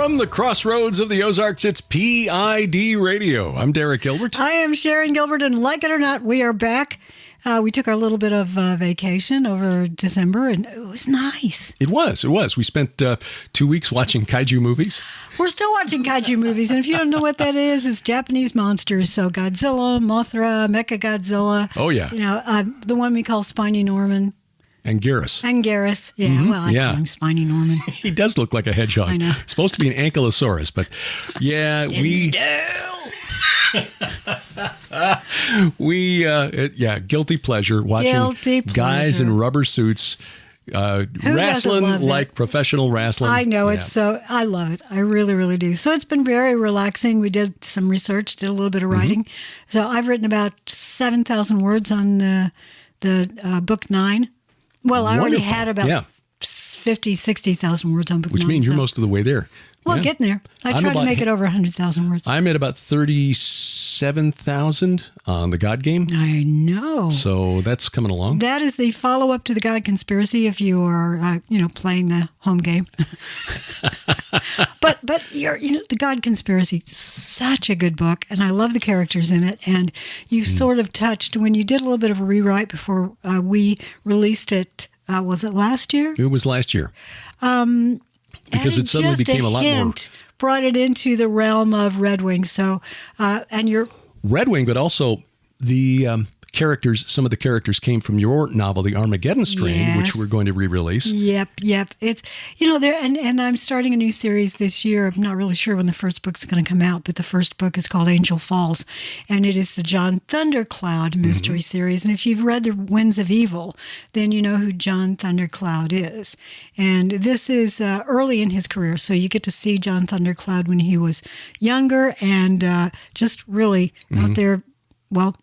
From the crossroads of the Ozarks, it's P.I.D. Radio. I'm Derek Gilbert. I am Sharon Gilbert, and like it or not, we are back. We took our little bit of vacation over December, and it was nice. It was. We spent 2 weeks watching kaiju movies. We're still watching kaiju movies, and if you don't know what that is, it's Japanese monsters. So Godzilla, Mothra, Mechagodzilla. Oh, yeah. You know, the one we call Spiny Norman. And Garrus. Yeah. Mm-hmm. Well, I call him Spiny Norman. He does look like a hedgehog. I know. Supposed to be an ankylosaurus, but yeah, guilty pleasure watching guys in rubber suits wrestling like professional wrestling. I know. It's so, I love it. I really, really do. So it's been very relaxing. We did some research, did a little bit of writing. So I've written about 7,000 words on the book 9. Well, I already had about 50, 60,000 words on book 9. Which means you're most of the way there. Well, getting there. I tried to make it over 100,000 words. I'm at about 37,000 on the God Game. I know. So that's coming along. That is the follow-up to the God Conspiracy if you are, playing the home game. but the God Conspiracy, such a good book, and I love the characters in it. And you sort of touched, when you did a little bit of a rewrite before we released it, was it last year? It was last year. Because it suddenly became a lot more. Brought it into the realm of Red Wing. So, and you're Red Wing, but also the characters. Some of the characters came from your novel, The Armageddon Strain, which we're going to re-release. Yep. It's there, and I'm starting a new series this year. I'm not really sure when the first book's going to come out, but the first book is called Angel Falls, and it is the John Thundercloud mystery series. And if you've read The Winds of Evil, then you know who John Thundercloud is. And this is early in his career, so you get to see John Thundercloud when he was younger and just really out there. Well,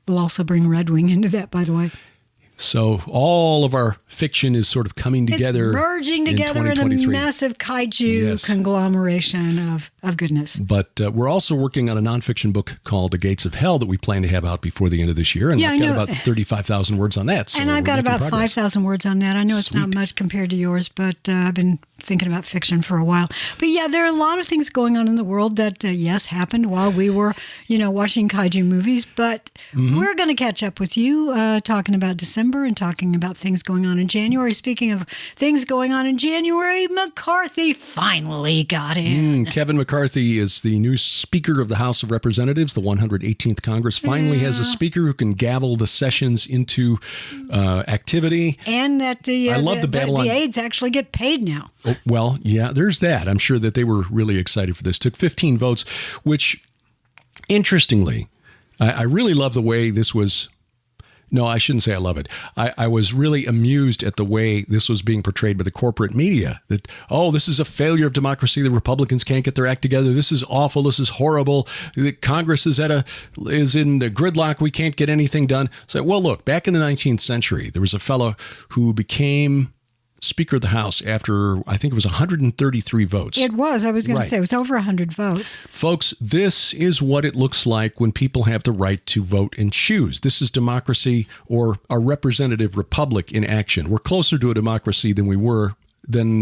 we'll also bring Red Wing into that, by the way. So all of our fiction is sort of coming together. It's merging together in a massive kaiju conglomeration of goodness. But we're also working on a nonfiction book called The Gates of Hell that we plan to have out before the end of this year. And I've got about 35,000 words on that. So and I've got about 5,000 words on that. I know it's not much compared to yours, but I've been thinking about fiction for a while. But yeah, there are a lot of things going on in the world that, happened while we were, watching kaiju movies. But we're going to catch up with you talking about December and talking about things going on in January. Speaking of things going on in January, McCarthy finally got in. Kevin McCarthy is the new Speaker of the House of Representatives. The 118th Congress finally has a speaker who can gavel the sessions into activity. And that the aides actually get paid now. Oh, well, yeah, there's that. I'm sure that they were really excited for this. Took 15 votes, which, interestingly, I really love the way this was. No, I shouldn't say I love it. I was really amused at the way this was being portrayed by the corporate media. That, this is a failure of democracy. The Republicans can't get their act together. This is awful. This is horrible. The Congress is in the gridlock. We can't get anything done. So, well, look, back in the 19th century, there was a fellow who became Speaker of the House after, I think it was 133 votes. It was. I was going to say it was over 100 votes. Folks, this is what it looks like when people have the right to vote and choose. This is democracy, or a representative republic in action. We're closer to a democracy than we were when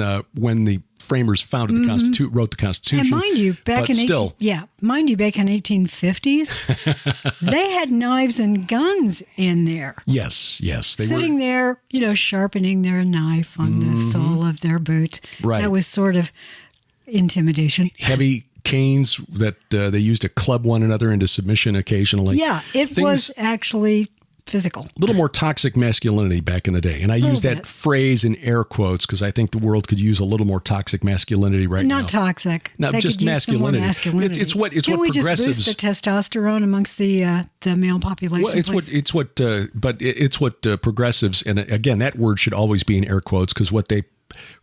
the framers founded the Constitution, wrote the Constitution. And mind you, back in 1850s, they had knives and guns in there. Yes, they sitting there, sharpening their knife on the sole of their boot. Right. That was sort of intimidation. Heavy canes that they used to club one another into submission occasionally. Yeah, it was actually physical. A little more toxic masculinity back in the day. And I use that phrase in air quotes because I think the world could use a little more toxic masculinity right now. Not toxic. No, just masculinity. It's what Can we progressives. Just boost the testosterone amongst the male population? Well, it's what progressives, and again, that word should always be in air quotes because what they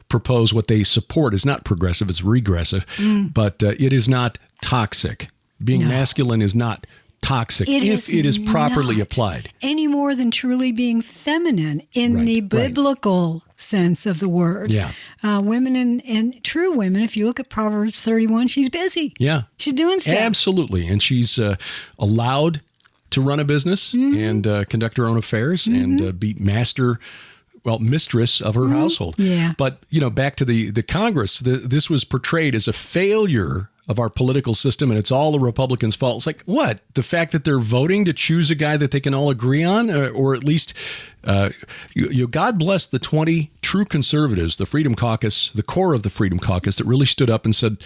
propose, what they support is not progressive, it's regressive, but it is not toxic. Being masculine is not toxic if it is properly applied. Any more than truly being feminine in the biblical sense of the word. Yeah. Women and true women, if you look at Proverbs 31, she's busy. Yeah. She's doing stuff. Absolutely. And she's allowed to run a business and conduct her own affairs and be master mistress of her household. Yeah. But, back to the Congress, this was portrayed as a failure of our political system, and it's all the Republicans' fault. It's like, what? The fact that they're voting to choose a guy that they can all agree on? Or at least, God bless the 20 true conservatives, the Freedom Caucus, the core of the Freedom Caucus, that really stood up and said,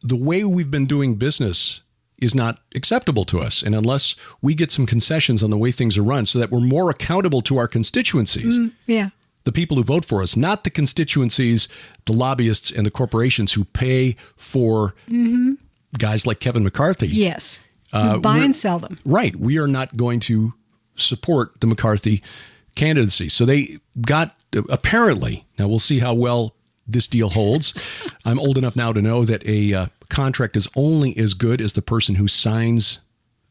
the way we've been doing business is not acceptable to us. And unless we get some concessions on the way things are run so that we're more accountable to our constituencies, the people who vote for us, not the constituencies, the lobbyists and the corporations who pay for guys like Kevin McCarthy. Yes. Buy and sell them. Right. We are not going to support the McCarthy candidacy. So they got, apparently, now we'll see how well this deal holds. I'm old enough now to know that a contract is only as good as the person who signs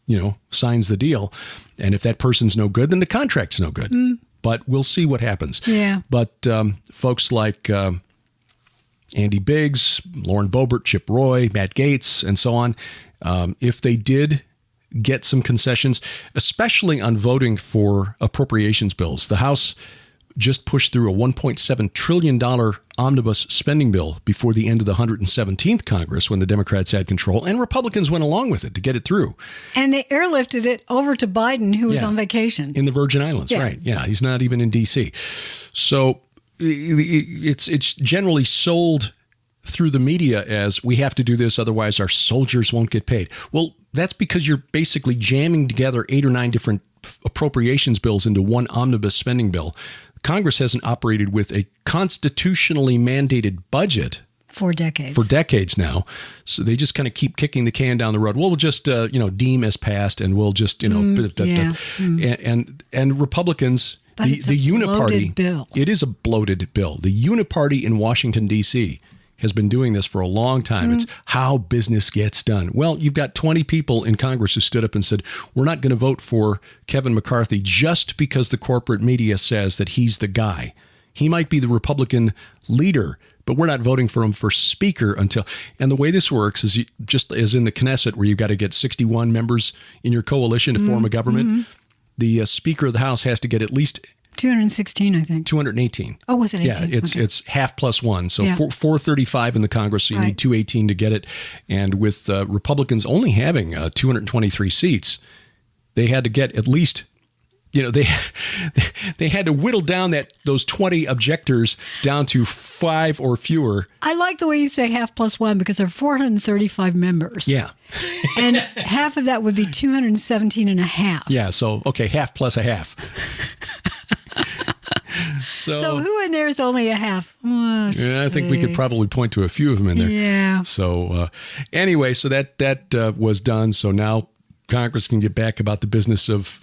the deal. And if that person's no good, then the contract's no good. But we'll see what happens. Yeah. But folks like Andy Biggs, Lauren Boebert, Chip Roy, Matt Gaetz, and so on, if they did get some concessions, especially on voting for appropriations bills, the House just pushed through a $1.7 trillion omnibus spending bill before the end of the 117th Congress when the Democrats had control, and Republicans went along with it to get it through. And they airlifted it over to Biden, who was on vacation. In the Virgin Islands, right. Yeah, he's not even in D.C. So it's generally sold through the media as we have to do this, otherwise our soldiers won't get paid. Well, that's because you're basically jamming together 8 or 9 different appropriations bills into one omnibus spending bill. Congress hasn't operated with a constitutionally mandated budget for decades now. So they just kind of keep kicking the can down the road. Well, we'll just, deem as passed, and we'll just, and Republicans, but the uniparty bill. It is a bloated bill. The uniparty in Washington, D.C. has been doing this for a long time. It's how business gets done. Well, you've got 20 people in Congress who stood up and said, we're not going to vote for Kevin McCarthy just because the corporate media says that he's the guy. He might be the Republican leader, but we're not voting for him for speaker until. And the way this works is just as in the Knesset, where you've got to get 61 members in your coalition to form a government. The Speaker of the House has to get at least 216, I think. 218. Oh, was it 18? Yeah, it's half plus one. So 435 in the Congress, so you need 218 to get it. And with Republicans only having 223 seats, they had to get at least, they had to whittle down those 20 objectors down to 5 or fewer. I like the way you say half plus one, because there are 435 members. Yeah. And half of that would be 217 and a half. Yeah, so, okay, half plus a half. So who in there is only a half? I think we could probably point to a few of them in there. Yeah. So anyway, so that was done. So now Congress can get back about the business of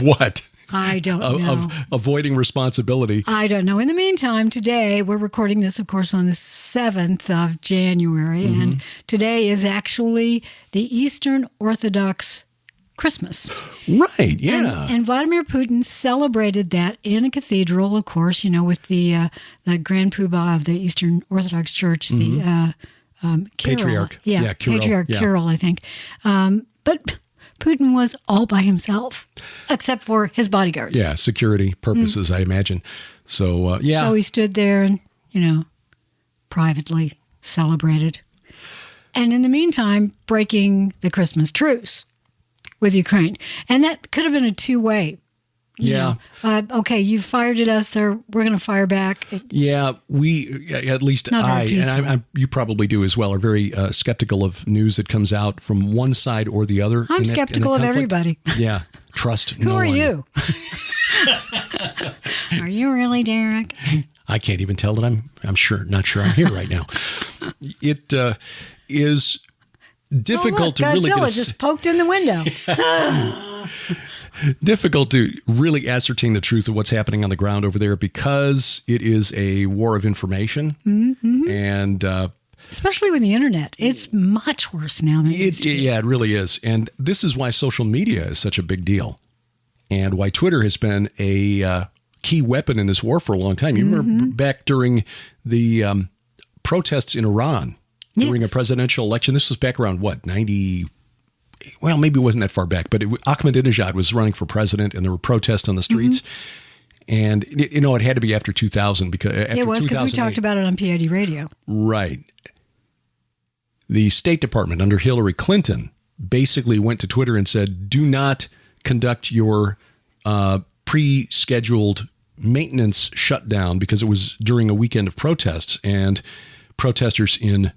what? I don't know. Of avoiding responsibility. I don't know. In the meantime, today, we're recording this, of course, on the 7th of January. And today is actually the Eastern Orthodox Christmas. Right, yeah. And Vladimir Putin celebrated that in a cathedral, of course, with the Grand Poobah of the Eastern Orthodox Church, the Patriarch. Kirill. Patriarch Kirill, I think. But Putin was all by himself, except for his bodyguards. Yeah, security purposes, I imagine. So, So he stood there and, privately celebrated. And in the meantime, breaking the Christmas truce with Ukraine. And that could have been a two-way. Yeah. Okay, you fired at us there. We're going to fire back. Yeah, we, at least I, and you probably do as well, are very skeptical of news that comes out from one side or the other. I'm skeptical of everybody. Yeah, trust Who no are one. you? Are you really, Derek? I can't even tell that I'm not sure I'm here right now. It is difficult to really Godzilla just poked in the window. Difficult to really ascertain the truth of what's happening on the ground over there, because it is a war of information. And especially with the internet, it's much worse now than it used to be. Yeah, it really is. And this is why social media is such a big deal, and why Twitter has been a key weapon in this war for a long time. You remember back during the protests in Iran during a presidential election. This was back around, 90... Well, maybe it wasn't that far back, but Ahmadinejad was running for president, and there were protests on the streets. And, it had to be after 2000 because after it was because we 2008 talked about it on P.I.D. radio. Right. The State Department under Hillary Clinton basically went to Twitter and said, do not conduct your pre-scheduled maintenance shutdown because it was during a weekend of protests, and protesters in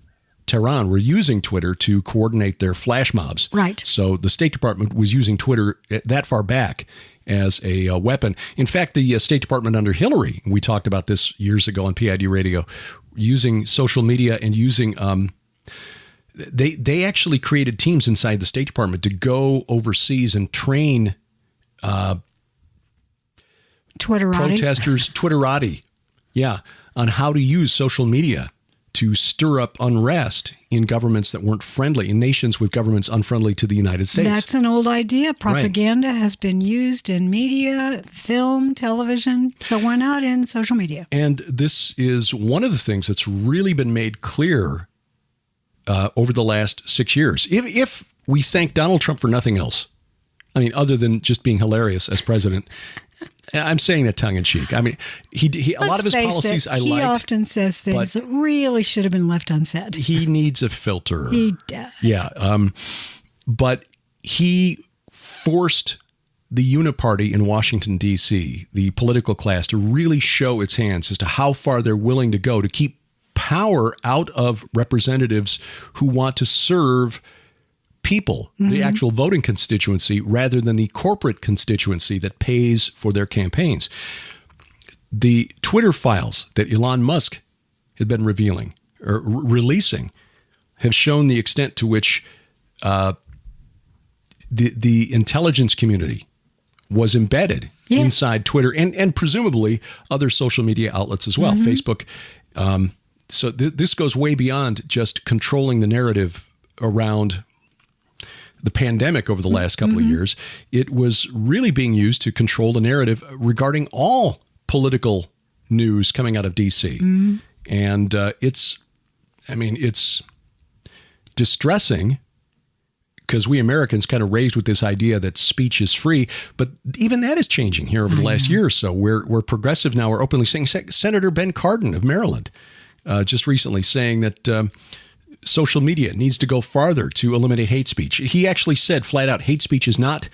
Tehran were using Twitter to coordinate their flash mobs. Right. So the State Department was using Twitter that far back as a weapon. In fact, the State Department under Hillary, we talked about this years ago on PID radio, using social media and using they actually created teams inside the State Department to go overseas and train Twitterati, on how to use social media to stir up unrest in governments that weren't friendly, in nations with governments unfriendly to the United States. That's an old idea. Propaganda has been used in media, film, television. So why not in social media? And this is one of the things that's really been made clear over the last 6 years. If we thank Donald Trump for nothing else, I mean, other than just being hilarious as president, I'm saying that tongue in cheek. I mean, he a lot of his policies I liked. He often says things that really should have been left unsaid. He needs a filter. He does. Yeah. But he forced the Uniparty in Washington, D.C., the political class, to really show its hands as to how far they're willing to go to keep power out of representatives who want to serve people, the actual voting constituency, rather than the corporate constituency that pays for their campaigns. The Twitter files that Elon Musk had been revealing or releasing have shown the extent to which the intelligence community was embedded inside Twitter and presumably other social media outlets as well, Facebook. So this goes way beyond just controlling the narrative around the pandemic over the last couple of years. It was really being used to control the narrative regarding all political news coming out of D.C. And it's distressing because we Americans kind of raised with this idea that speech is free. But even that is changing here over the last year or so, where progressive now are openly saying, Senator Ben Cardin of Maryland just recently saying that social media needs to go farther to eliminate hate speech. He actually said flat out, hate speech is not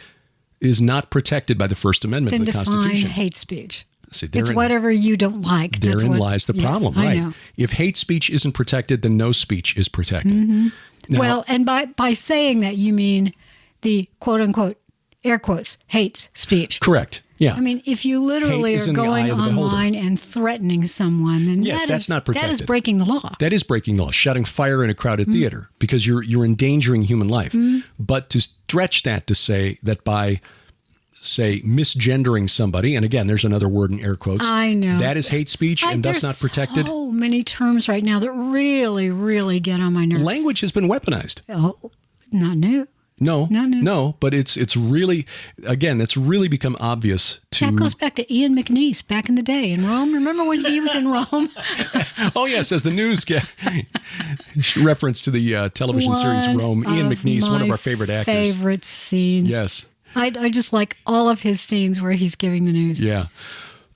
protected by the First Amendment of the Constitution. Define hate speech. See, it's whatever you don't like. Therein lies the problem, right? I know. If hate speech isn't protected, then no speech is protected. Now, well, and by saying that, you mean the quote unquote, air quotes, hate speech. Correct. Yeah. I mean, if you literally are going online and threatening someone, then that's not protected. That is breaking the law. That is breaking the law. Shutting fire in a crowded theater because you're endangering human life. But to stretch that to say that by, say, misgendering somebody, and again, there's another word in air quotes. I know. That is hate speech and thus not protected. So many terms right now that really, really get on my nerves. Language has been weaponized. Oh, not new. No, but it's really, again, it's really become obvious to... That goes back to Ian McNeice back in the day in Rome. Remember when he was in Rome? Oh, yes, as the news reference to the television series Rome. Ian McNeice, one of our favorite actors. Favorite scenes. Yes. I just like all of his scenes where he's giving the news. Yeah.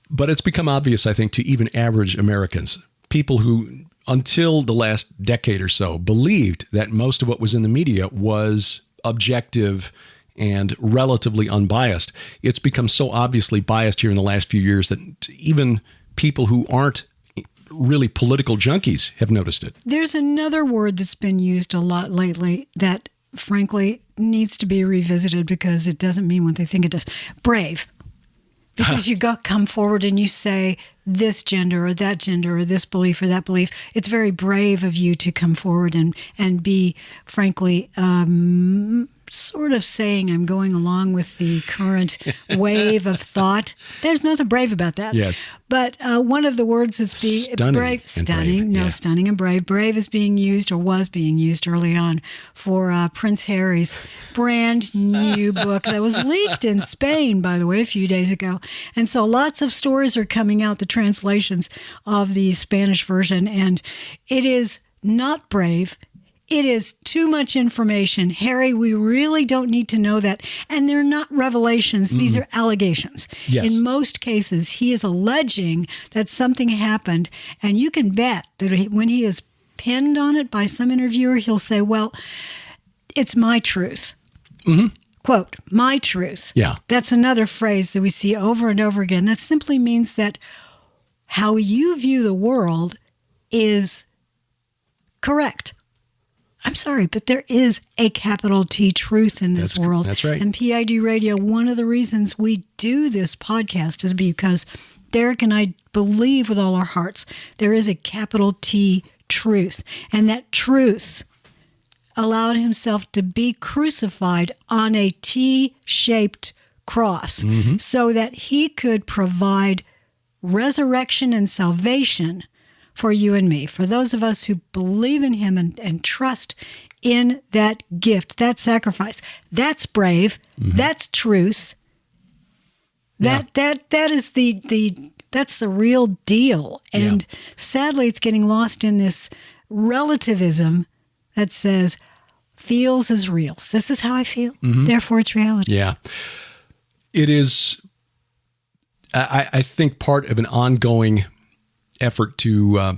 But it's become obvious, I think, to even average Americans, people who, until the last decade or so, believed that most of what was in the media was objective and relatively unbiased. It's become so obviously biased here in the last few years that even people who aren't really political junkies have noticed it. There's another word that's been used a lot lately that, frankly, needs to be revisited because it doesn't mean what they think it does. Brave. Because you come forward and you say this gender or this belief or that belief. It's very brave of you to come forward and be, frankly, sort of saying I'm going along with the current wave of thought. There's nothing brave about that. Yes. But one of the words that's being brave, stunning and brave. Brave is being used or was being used early on for Prince Harry's brand new book that was leaked in Spain, by the way, a few days ago. And so lots of stories are coming out, the translations of the Spanish version, and it is not brave. It is too much information. Harry, we really don't need to know that. And they're not revelations. These are allegations. Yes. In most cases, he is alleging that something happened. And you can bet that when he is pinned on it by some interviewer, he'll say, well, it's my truth. Mm-hmm. Quote, my truth. Yeah. That's another phrase that we see over and over again. That simply means that how you view the world is correct. I'm sorry, but there is a capital T truth in this world. That's right. And P.I.D. Radio, one of the reasons we do this podcast is because Derek and I believe with all our hearts there is a capital T truth. And that truth allowed himself to be crucified on a T-shaped cross so that he could provide resurrection and salvation for you and me, for those of us who believe in him and trust in that gift, that sacrifice. That's brave. That's truth. That is that's the real deal. And sadly, it's getting lost in this relativism that says feels is real. This is how I feel. Therefore, it's reality. Yeah, it is. I think part of an ongoing effort to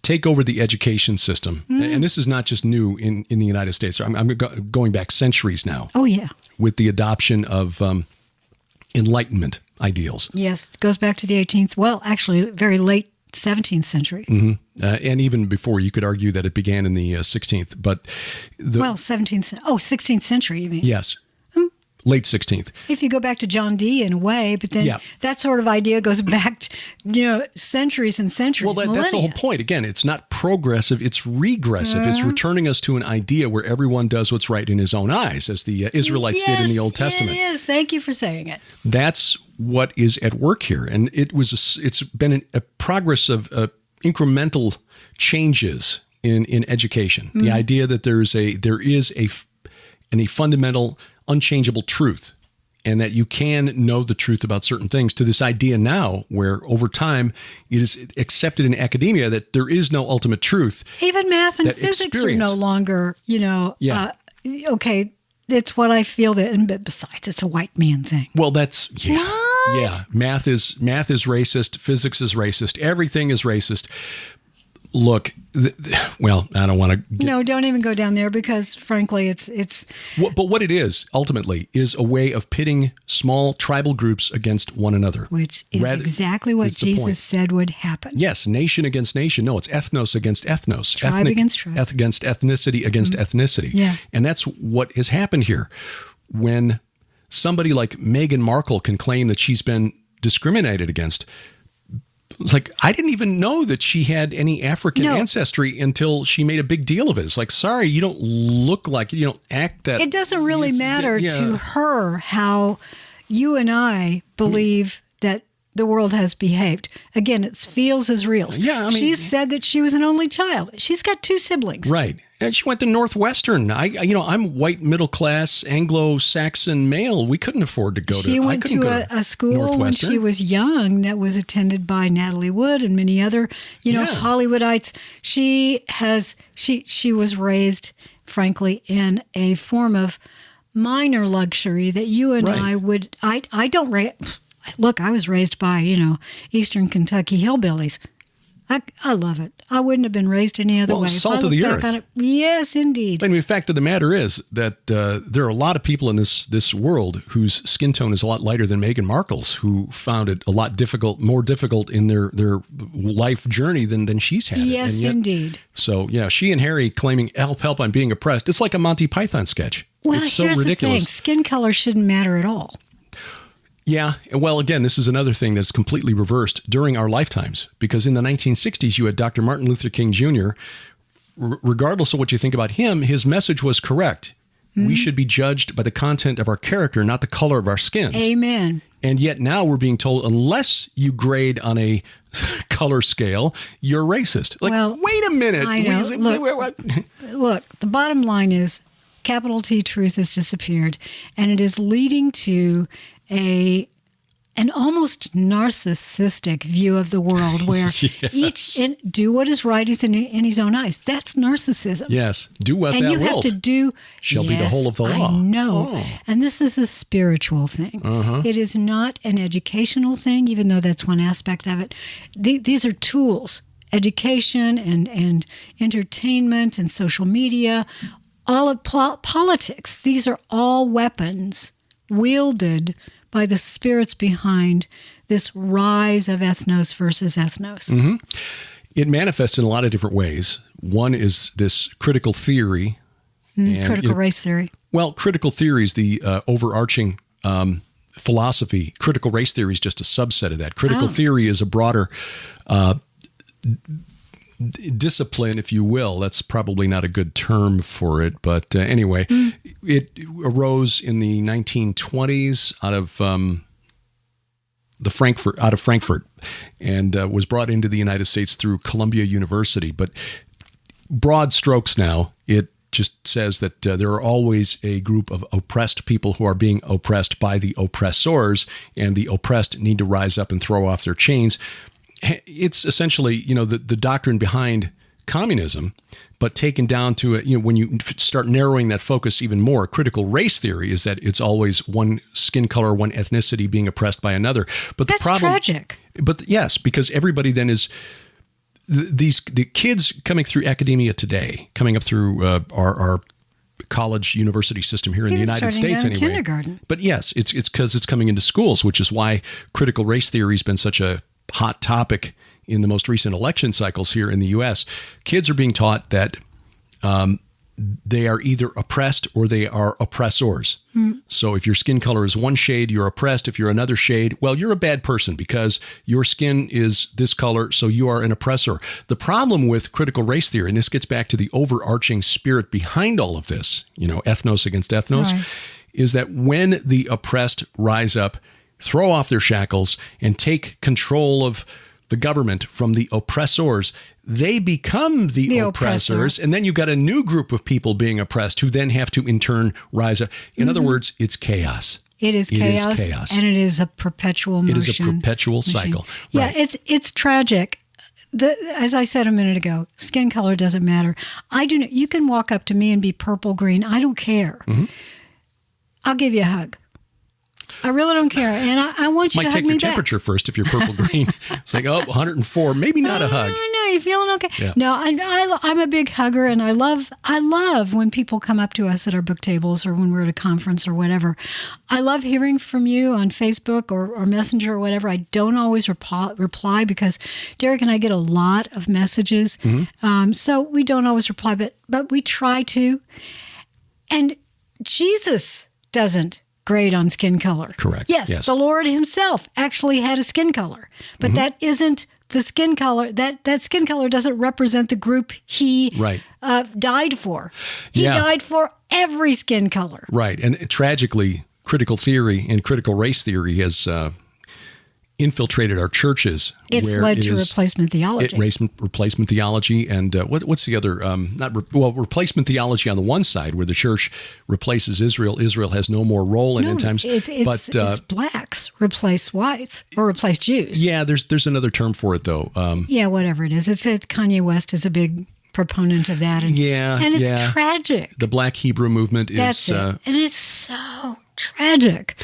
take over the education system. And this is not just new in the United States. I'm going back centuries now. Oh, yeah. With the adoption of Enlightenment ideals. Yes, it goes back to the 18th, well, actually, very late 17th century. And even before, you could argue that it began in the 16th. But 16th century, you mean? Yes. Late 16th. If you go back to John Dee in a way, but then that sort of idea goes back, centuries and centuries. Well, that's the whole point. Again, it's not progressive, it's regressive. It's returning us to an idea where everyone does what's right in his own eyes, as the Israelites did in the Old Testament. It is. Thank you for saying it. That's what is at work here. And it's been a progress of incremental changes in education. The idea that there is a fundamental unchangeable truth, and that you can know the truth about certain things, to this idea now where over time it is accepted in academia that there is no ultimate truth. Even math and physics are no longer, okay, it's what I feel that, and besides, it's a white man thing. Well, that's, What? yeah. Math is racist. Physics is racist. Everything is racist. Look, I don't want to... No, don't even go down there because, frankly, it's... But what it is, ultimately, is a way of pitting small tribal groups against one another. Which is exactly what Jesus said would happen. Yes, nation against nation. No, it's ethnos against ethnos. Tribe against tribe. Against ethnicity against ethnicity. Yeah. And that's what has happened here. When somebody like Meghan Markle can claim that she's been discriminated against... It's like, I didn't even know that she had any African ancestry until she made a big deal of it. It's like, sorry, you don't look like it. You don't act that. It doesn't really matter to her how you and I believe that the world has behaved. Again, it feels as real. Yeah, I mean, she said that she was an only child. She's got 2 siblings. Right. And she went to Northwestern. I'm white, middle class, Anglo-Saxon male. We couldn't afford to go to. She went to a school when she was young that was attended by Natalie Wood and many other, Hollywoodites. She was raised, frankly, in a form of minor luxury that you and I would. I don't. Look, I was raised by Eastern Kentucky hillbillies. I love it. I wouldn't have been raised any other way. Salt of the earth. Yes, indeed. I mean, the fact of the matter is that there are a lot of people in this world whose skin tone is a lot lighter than Meghan Markle's, who found it a lot more difficult in their life journey than she's had. Yes, indeed. So, she and Harry claiming help, I'm being oppressed. It's like a Monty Python sketch. Well, it's so here's ridiculous. The thing. Skin color shouldn't matter at all. Yeah. Well, again, this is another thing that's completely reversed during our lifetimes, because in the 1960s, you had Dr. Martin Luther King Jr. Regardless of what you think about him, his message was correct. We should be judged by the content of our character, not the color of our skins. Amen. And yet now we're being told, unless you grade on a color scale, you're racist. Like, wait a minute. I know. Look, the bottom line is capital T truth has disappeared, and it is leading to a an almost narcissistic view of the world where do what is right is in his own eyes. That's narcissism. Yes. Do what and thou you wilt. have to do Shall be the whole of the law. I know. And this is a spiritual thing. It is not an educational thing, even though that's one aspect of it. These are tools. Education and entertainment and social media, all of politics. These are all weapons wielded by the spirits behind this rise of ethnos versus ethnos. It manifests in a lot of different ways. One is this critical theory. Critical race theory. Well, critical theory is the overarching philosophy. Critical race theory is just a subset of that. Critical theory is a broader discipline, if you will. That's probably not a good term for it, but anyway, it arose in the 1920s out of Frankfurt, and was brought into the United States through Columbia University. But broad strokes now, it just says that there are always a group of oppressed people who are being oppressed by the oppressors, and the oppressed need to rise up and throw off their chains. It's essentially, the doctrine behind communism, but taken down to when you start narrowing that focus even more. Critical race theory is that it's always one skin color, one ethnicity being oppressed by another. But that's tragic. But yes, because everybody then is the kids coming through academia today, coming up through our college university system here in the United States anyway. Kindergarten. But yes, it's because it's coming into schools, which is why critical race theory has been such a hot topic in the most recent election cycles here in the U.S. Kids are being taught that they are either oppressed or they are oppressors. So if your skin color is one shade, you're oppressed. If you're another shade, well, you're a bad person because your skin is this color, so you are an oppressor. The problem with critical race theory, and this gets back to the overarching spirit behind all of this, ethnos against ethnos, right, is that when the oppressed rise up, throw off their shackles, and take control of the government from the oppressors, they become the oppressors. And then you've got a new group of people being oppressed who then have to in turn rise up. In other words, it's chaos. It is chaos. And it is a perpetual motion. It is a perpetual cycle. Yeah, right. It's tragic. As I said a minute ago, skin color doesn't matter. You can walk up to me and be purple, green. I don't care. I'll give you a hug. I really don't care. And I want you to hug me back. Might take your temperature first if you're purple green. It's like, 104, maybe not a hug. No, you're feeling okay. Yeah. No, I'm a big hugger, and I love when people come up to us at our book tables or when we're at a conference or whatever. I love hearing from you on Facebook or Messenger or whatever. I don't always reply because Derek and I get a lot of messages. So we don't always reply, but we try to. And Jesus doesn't grade on skin color. Correct. Yes, the Lord himself actually had a skin color, but that isn't the skin color. That skin color doesn't represent the group he died for. He died for every skin color. Right. And tragically, critical theory and critical race theory has infiltrated our churches. It's led to replacement theology. Replacement theology, and what's the other? Replacement theology on the one side, where the church replaces Israel. Israel has no more role in end times. It's blacks replace whites or replace Jews. Yeah, there's another term for it though. Whatever it is, it's Kanye West is a big proponent of that, and it's tragic. The Black Hebrew movement is, and it's so tragic.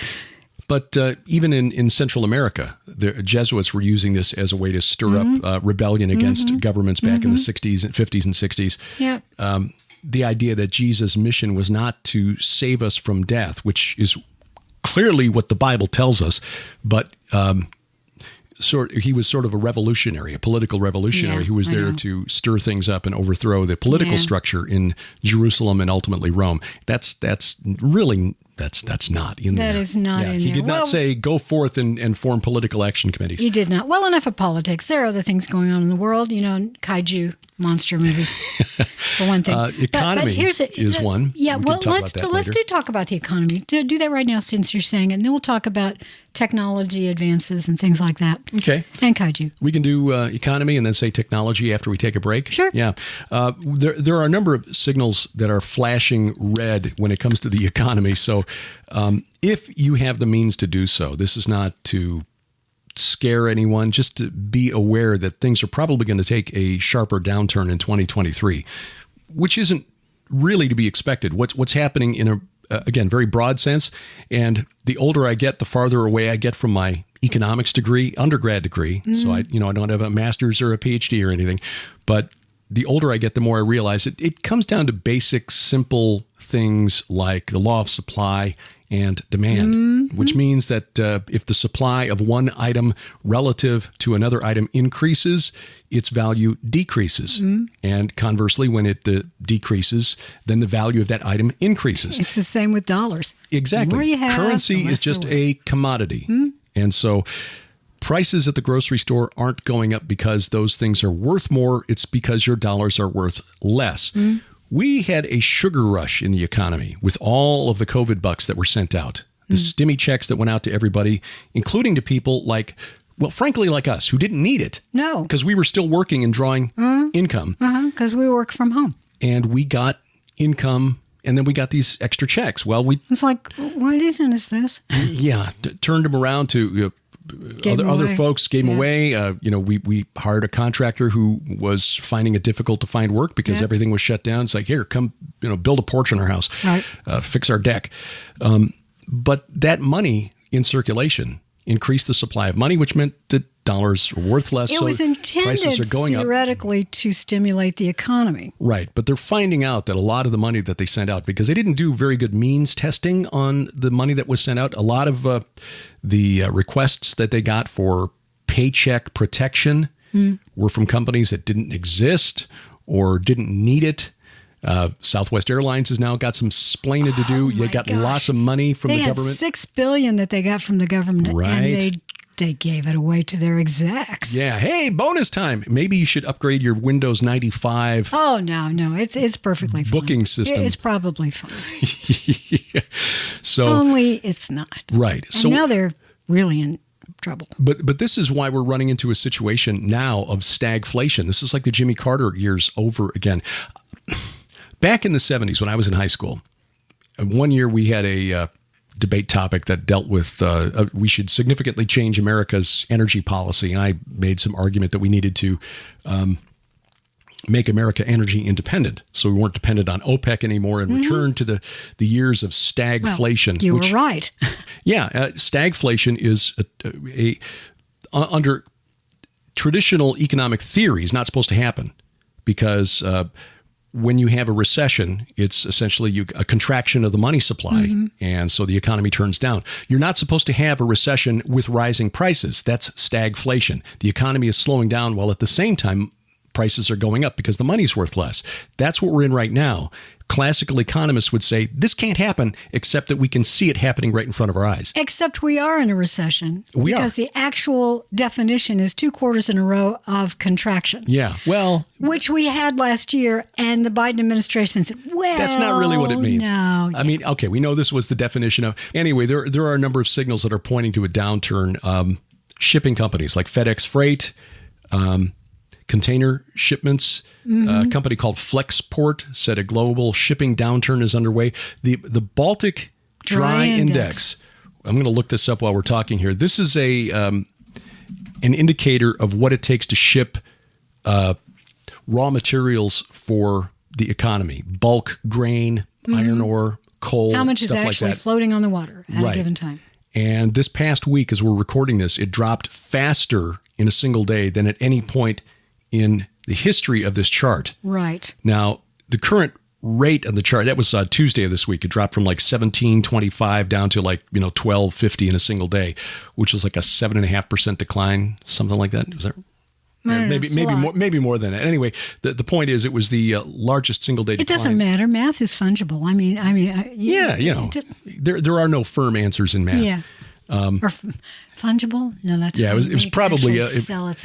But even in Central America, the Jesuits were using this as a way to stir up rebellion against governments back in the 60s and 50s and 60s. Yeah. The idea that Jesus' mission was not to save us from death, which is clearly what the Bible tells us, but he was sort of a revolutionary, a political revolutionary who was there to stir things up and overthrow the political structure in Jerusalem and ultimately Rome. That's not in there. That is not in there. He did not say, go forth and form political action committees. He did not. Well, enough of politics. There are other things going on in the world, kaiju monster movies, for one thing. Economy is one. Yeah, let's talk about the economy. Do that right now since you're saying it, and then we'll talk about technology advances and things like that. Okay. And kaiju. We can do economy and then say technology after we take a break. Sure. Yeah. There are a number of signals that are flashing red when it comes to the economy. So if you have the means to do so, this is not to scare anyone, just to be aware that things are probably going to take a sharper downturn in 2023, which isn't really to be expected. What's happening in a again, very broad sense. And the older I get, the farther away I get from my economics degree, undergrad degree. So I don't have a master's or a PhD or anything. But the older I get, the more I realize it comes down to basic, simple things like the law of supply and demand, which means that if the supply of one item relative to another item increases, its value decreases. And conversely, when it decreases, then the value of that item increases. It's the same with dollars. Exactly. The more you have, currency the is just less there a commodity. And so prices at the grocery store aren't going up because those things are worth more. It's because your dollars are worth less. We had a sugar rush in the economy with all of the COVID bucks that were sent out, the stimmy checks that went out to everybody, including to people like, well, frankly, like us, who didn't need it. No. Because we were still working and drawing income. Because we work from home. And we got income, and then we got these extra checks. Well, It's like, what isn't this? Turned them around to other folks, gave them away. We hired a contractor who was finding it difficult to find work because everything was shut down. It's like, here, come, build a porch in our house, fix our deck. But that money in circulation increased the supply of money, which meant that dollars are worth less. It was intended prices are going theoretically to stimulate the economy. Right. But they're finding out that a lot of the money that they sent out, because they didn't do very good means testing on the money that was sent out, a lot of the requests that they got for paycheck protection were from companies that didn't exist or didn't need it. Southwest Airlines has now got some splaining to do. They got lots of money from the government. They had $6 billion that they got from the government, right. And they gave it away to their execs. Yeah. Hey, bonus time. Maybe you should upgrade your Windows 95. Oh, no. It's perfectly fine. Booking system. It's probably fine. So only it's not. Right. And so now they're really in trouble. But this is why we're running into a situation now of stagflation. This is like the Jimmy Carter years over again. Back in the 70s when I was in high school, one year we had a debate topic that dealt with we should significantly change America's energy policy. And I made some argument that we needed to make America energy independent so we weren't dependent on OPEC anymore and return to the years of stagflation. Well, you were right. Stagflation is under traditional economic theory is not supposed to happen because when you have a recession, it's essentially a contraction of the money supply, and so the economy turns down. You're not supposed to have a recession with rising prices. That's stagflation. The economy is slowing down while at the same time prices are going up because the money's worth less. That's what we're in right now. Classical economists would say this can't happen except that we can see it happening right in front of our eyes. Except we are in a recession. Because the actual definition is 2 quarters in a row of contraction. Yeah, well... Which we had last year, and the Biden administration said, well... That's not really what it means. No. I mean, okay, we know this was the definition of... Anyway, there are a number of signals that are pointing to a downturn. Shipping companies like FedEx Freight... container shipments. A company called Flexport said a global shipping downturn is underway. The Baltic Dry Index. I'm going to look this up while we're talking here. This is an indicator of what it takes to ship raw materials for the economy. Bulk grain, iron ore, coal, how much is actually like that. Floating on the water at a given time. And this past week, as we're recording this, it dropped faster in a single day than at any point in the history of this chart. Right. Now, the current rate on the chart, that was Tuesday of this week. It dropped from like 1725 down to like, 1250 in a single day, which was like a 7.5% decline, something like that. Was that maybe more than that. Anyway, the point is it was the largest single day decline. It doesn't matter. Math is fungible. There are no firm answers in math. Yeah. Or fungible? No, that's it was probably a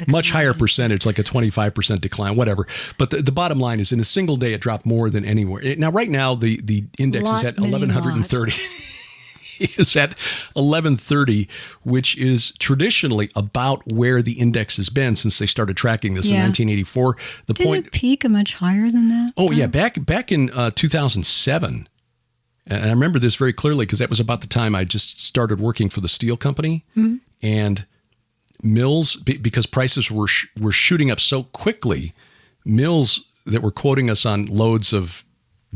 much higher percentage, like a 25% decline, whatever. But the bottom line is, in a single day, it dropped more than anywhere. Now, right now, the index is at 1130. It's at 1130, which is traditionally about where the index has been since they started tracking this in 1984. Didn't it peak much higher than that? Oh, yeah. Back in 2007. And I remember this very clearly because that was about the time I just started working for the steel company. Mm-hmm. And mills, because prices were shooting up so quickly, mills that were quoting us on loads of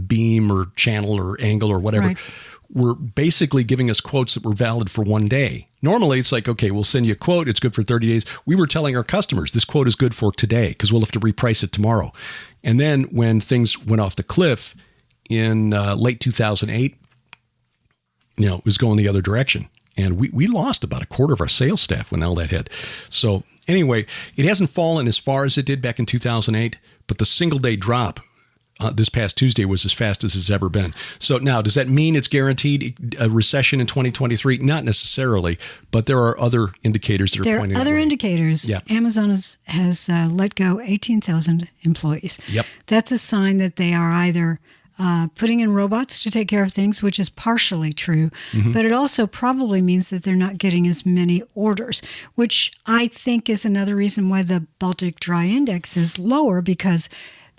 beam or channel or angle or whatever, right, were basically giving us quotes that were valid for one day. Normally, it's like, okay, we'll send you a quote. It's good for 30 days. We were telling our customers this quote is good for today because we'll have to reprice it tomorrow. And then when things went off the cliff in late 2008, it was going the other direction. And we lost about a quarter of our sales staff when all that hit. So anyway, it hasn't fallen as far as it did back in 2008, but the single day drop this past Tuesday was as fast as it's ever been. So now, does that mean it's guaranteed a recession in 2023? Not necessarily, but there are other indicators that are pointing that way. There are other indicators. Yeah. Amazon has let go 18,000 employees. Yep. That's a sign that they are either putting in robots to take care of things, which is partially true, mm-hmm, but it also probably means that they're not getting as many orders, which I think is another reason why the Baltic Dry Index is lower, because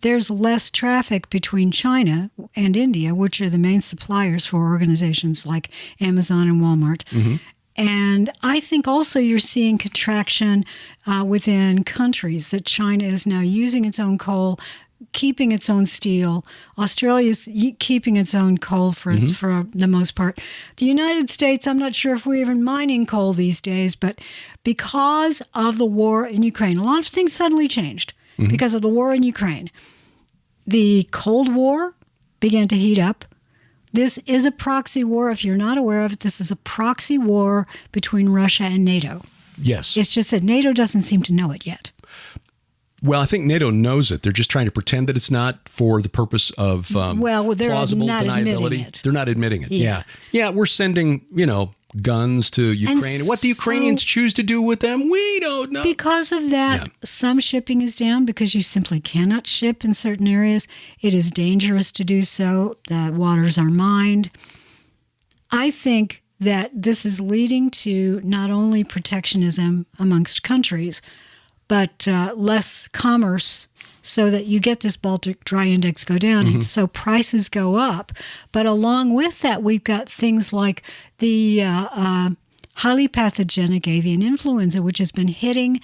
there's less traffic between China and India, which are the main suppliers for organizations like Amazon and Walmart. Mm-hmm. And I think also you're seeing contraction within countries, that China is now using its own coal, keeping its own steel. Australia's keeping its own coal for the most part. The United States, I'm not sure if we're even mining coal these days, but because of the war in Ukraine, a lot of things suddenly changed. Mm-hmm. Because of the war in Ukraine. The Cold War began to heat up. This is a proxy war. If you're not aware of it, this is a proxy war between Russia and NATO. Yes. It's just that NATO doesn't seem to know it yet. Well, I think NATO knows it. They're just trying to pretend that it's not for the purpose of they're plausible not deniability. They're not admitting it. Yeah. Yeah, we're sending, guns to Ukraine. And what the Ukrainians choose to do with them, we don't know. Because of that, some shipping is down because you simply cannot ship in certain areas. It is dangerous to do so. The waters are mined. I think that this is leading to not only protectionism amongst countries, but less commerce, so that you get this Baltic Dry Index go down, mm-hmm, and so prices go up. But along with that, we've got things like the highly pathogenic avian influenza, which has been hitting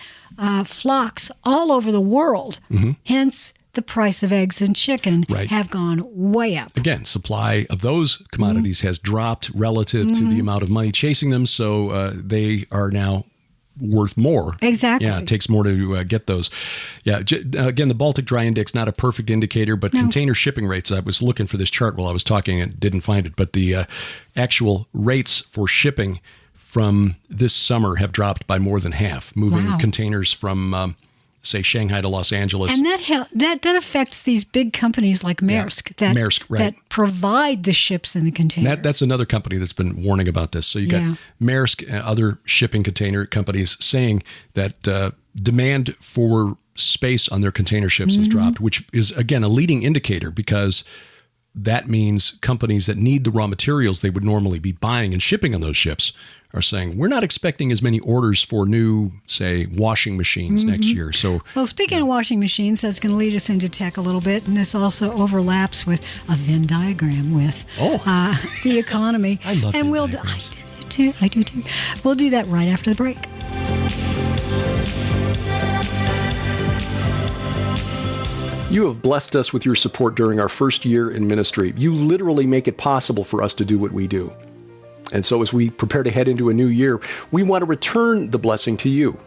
flocks all over the world. Mm-hmm. Hence, the price of eggs and chicken have gone way up. Again, supply of those commodities has dropped relative to the amount of money chasing them, so they are now worth more. Exactly. Yeah, it takes more to get those. Yeah, again, the Baltic Dry Index, not a perfect indicator, but container shipping rates, I was looking for this chart while I was talking and didn't find it, but the actual rates for shipping from this summer have dropped by more than half, moving containers from say Shanghai to Los Angeles. And that affects these big companies like Maersk, that provide the ships and the containers. That's another company that's been warning about this. So you got Maersk and other shipping container companies saying that demand for space on their container ships has dropped, which is, again, a leading indicator, because that means companies that need the raw materials they would normally be buying and shipping on those ships are saying, we're not expecting as many orders for new, say, washing machines next year. So, well, speaking of washing machines, that's going to lead us into tech a little bit, and this also overlaps with a Venn diagram with the economy. I love Venn diagrams. I do too. We'll do that right after the break. You have blessed us with your support during our first year in ministry. You literally make it possible for us to do what we do. And so as we prepare to head into a new year, we want to return the blessing to you.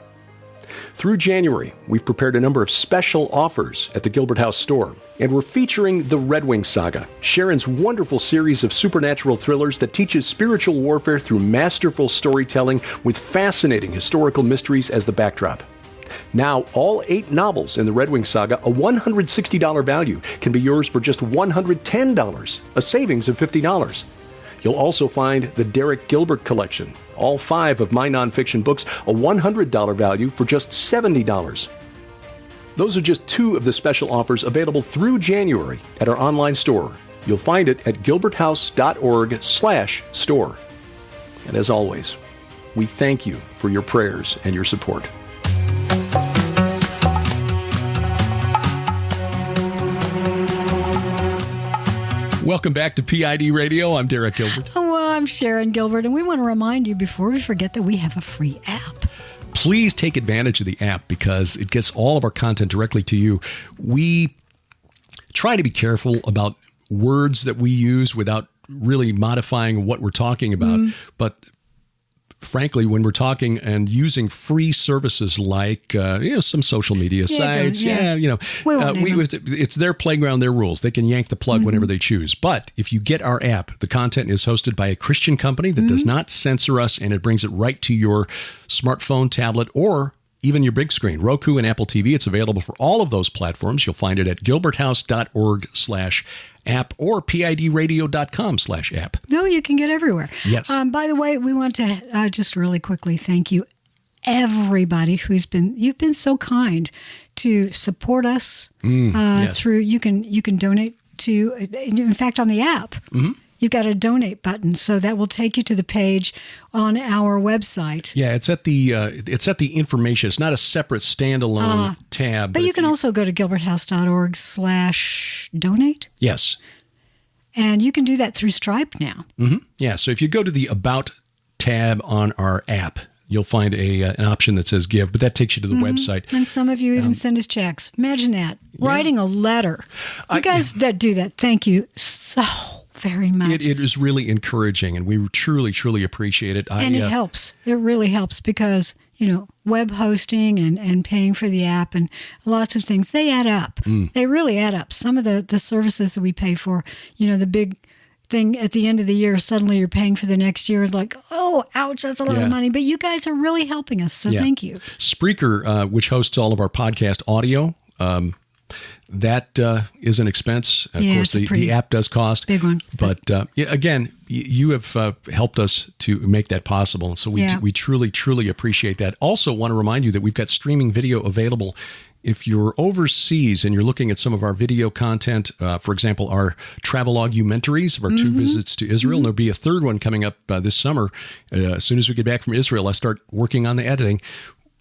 Through January, we've prepared a number of special offers at the Gilbert House store, and we're featuring the Red Wing Saga, Sharon's wonderful series of supernatural thrillers that teaches spiritual warfare through masterful storytelling with fascinating historical mysteries as the backdrop. Now, all 8 novels in the Red Wing Saga, a $160 value, can be yours for just $110, a savings of $50. You'll also find the Derek Gilbert collection, all 5 of my nonfiction books, a $100 value for just $70. Those are just 2 of the special offers available through January at our online store. You'll find it at gilberthouse.org/store. And as always, we thank you for your prayers and your support. Welcome back to P.I.D. Radio. I'm Derek Gilbert. Oh, well, I'm Sharon Gilbert, and we want to remind you before we forget that we have a free app. Please take advantage of the app because it gets all of our content directly to you. We try to be careful about words that we use without really modifying what we're talking about. But frankly, when we're talking and using free services like some social media sites, it's their playground, their rules. They can yank the plug whenever they choose. But if you get our app, the content is hosted by a Christian company that does not censor us, and it brings it right to your smartphone, tablet, or even your big screen, Roku and Apple TV. It's available for all of those platforms. You'll find it at gilberthouse.org/app or pidradio.com/app. No, you can get everywhere. Yes. By the way, we want to just really quickly thank you, everybody you've been so kind to support us through. You can donate to. In fact, on the app. You've got a donate button, so that will take you to the page on our website. Yeah, it's at the information. It's not a separate standalone tab. But you can also go to gilberthouse.org/donate. Yes. And you can do that through Stripe now. Yeah, so if you go to the About tab on our app, you'll find an option that says Give, but that takes you to the website. And some of you even send us checks. Imagine that. Writing a letter. You guys that do that, thank you so very much. It is really encouraging, and we truly, truly appreciate it. And it helps. It really helps because, web hosting and paying for the app and lots of things, they add up. They really add up. Some of the services that we pay for, the big thing at the end of the year, suddenly you're paying for the next year and like, oh, ouch, that's a lot of money. But you guys are really helping us, so thank you. Spreaker, which hosts all of our podcast audio, that is an expense. Of course, the app does cost. Big one. But again, you have helped us to make that possible. So we truly, truly appreciate that. Also want to remind you that we've got streaming video available. If you're overseas and you're looking at some of our video content, for example, our travelogumentaries of our 2 visits to Israel, and there'll be a third one coming up this summer. As soon as we get back from Israel, I start working on the editing.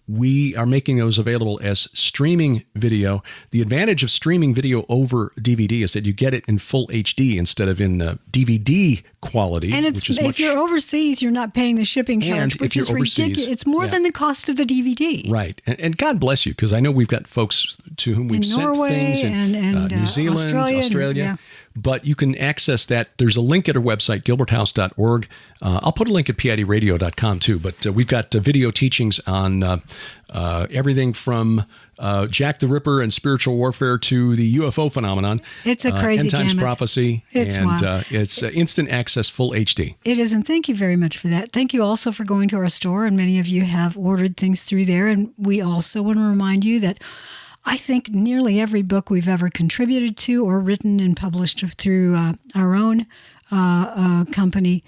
We are making those available as streaming video. The advantage of streaming video over DVD is that you get it in full HD instead of in DVD quality. And if you're overseas, you're not paying the shipping charge, which is ridiculous. It's more than the cost of the DVD. Right. And God bless you, because I know we've got folks to whom we've sent things in New Zealand, Australia. But you can access that. There's a link at our website, gilberthouse.org. I'll put a link at pidradio.com too. But we've got video teachings on everything from Jack the Ripper and spiritual warfare to the UFO phenomenon. It's a crazy end times gamut. Prophecy. It's wild. It's instant access, full HD. It is, and thank you very much for that. Thank you also for going to our store, and many of you have ordered things through there. And we also want to remind you that I think nearly every book we've ever contributed to or written and published through our own company,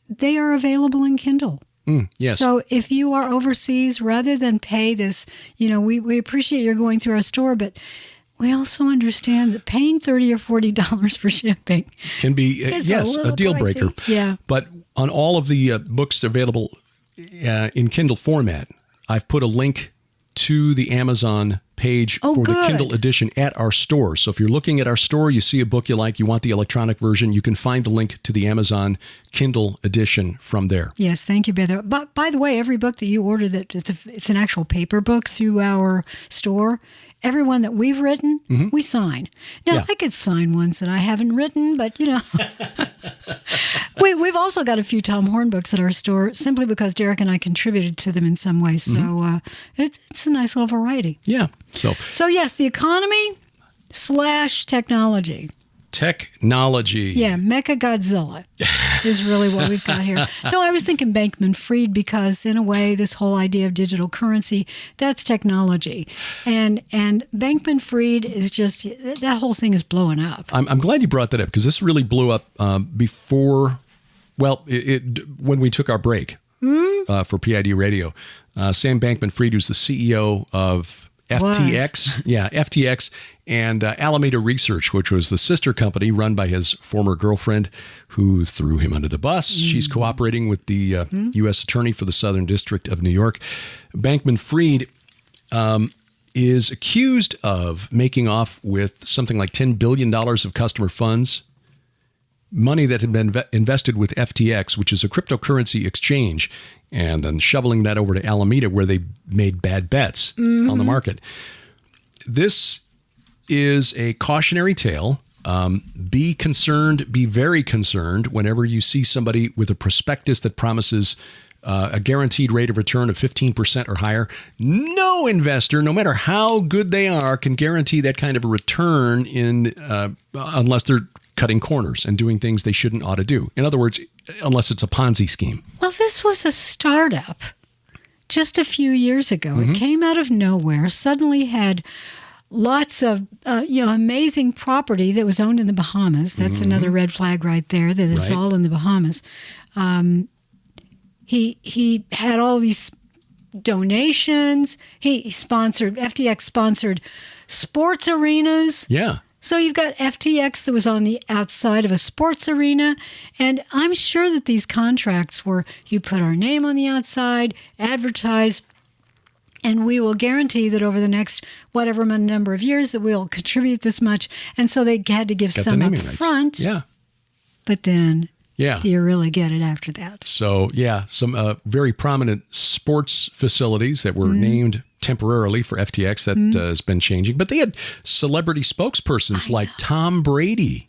they are available in Kindle. Yes. So if you are overseas, rather than pay this, we appreciate you're going through our store, but we also understand that paying $30 or $40 for shipping can be, a deal breaker. Yeah. But on all of the books available in Kindle format, I've put a link to the Amazon page for the Kindle Edition at our store. So if you're looking at our store, you see a book you like, you want the electronic version, you can find the link to the Amazon Kindle Edition from there. Yes, thank you, Beather. But by the way, every book that you order, it's an actual paper book through our store. Every one that we've written, we sign. Now, I could sign ones that I haven't written, but, we've also got a few Tom Horn books at our store simply because Derek and I contributed to them in some way. So it's a nice little variety. Yeah. So yes, the economy / technology. Technology. Yeah, Mecha Godzilla is really what we've got here. No, I was thinking Bankman-Fried because, in a way, this whole idea of digital currency, that's technology. And Bankman-Fried is just, that whole thing is blowing up. I'm glad you brought that up because this really blew up before, when we took our break for PID Radio. Sam Bankman-Fried, who's the CEO of FTX, and Alameda Research, which was the sister company run by his former girlfriend who threw him under the bus. She's cooperating with the U.S. Attorney for the Southern District of New York. Bankman-Fried is accused of making off with something like $10 billion of customer funds money that had been invested with FTX, which is a cryptocurrency exchange, and then shoveling that over to Alameda where they made bad bets on the market. This is a cautionary tale. Be concerned, be very concerned whenever you see somebody with a prospectus that promises a guaranteed rate of return of 15% or higher. No investor, no matter how good they are, can guarantee that kind of a return unless they're cutting corners and doing things they shouldn't ought to do. In other words, unless it's a Ponzi scheme. Well, this was a startup just a few years ago. It came out of nowhere, suddenly had lots of amazing property that was owned in the Bahamas. That's another red flag right there, that it's all in the Bahamas. He had all these donations. FTX sponsored sports arenas. Yeah. So you've got FTX that was on the outside of a sports arena, and I'm sure that these contracts were, you put our name on the outside, advertise, and we will guarantee that over the next whatever number of years that we'll contribute this much. And so they had to give some up front. Yeah. But then, do you really get it after that? So, some very prominent sports facilities that were named temporarily for FTX that has been changing. But they had celebrity spokespersons like Tom Brady.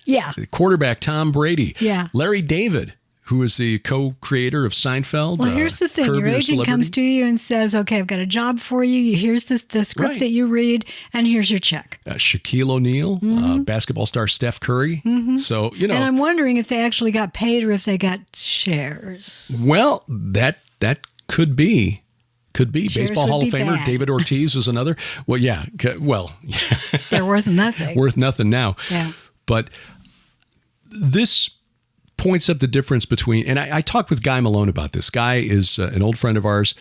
Yeah. Quarterback Tom Brady. Yeah. Larry David, who is the co-creator of Seinfeld. Well, here's the thing. Your agent comes to you and says, okay, I've got a job for you. Here's the script that you read, and here's your check. Shaquille O'Neal, basketball star Steph Curry. So, And I'm wondering if they actually got paid or if they got shares. Well, that could be. Could be. Shares Baseball Hall of Famer bad. David Ortiz was another. Well, yeah. They're worth nothing. Worth nothing now. Yeah. But this points up the difference between, and I talked with Guy Malone about this. Guy is an old friend of ours.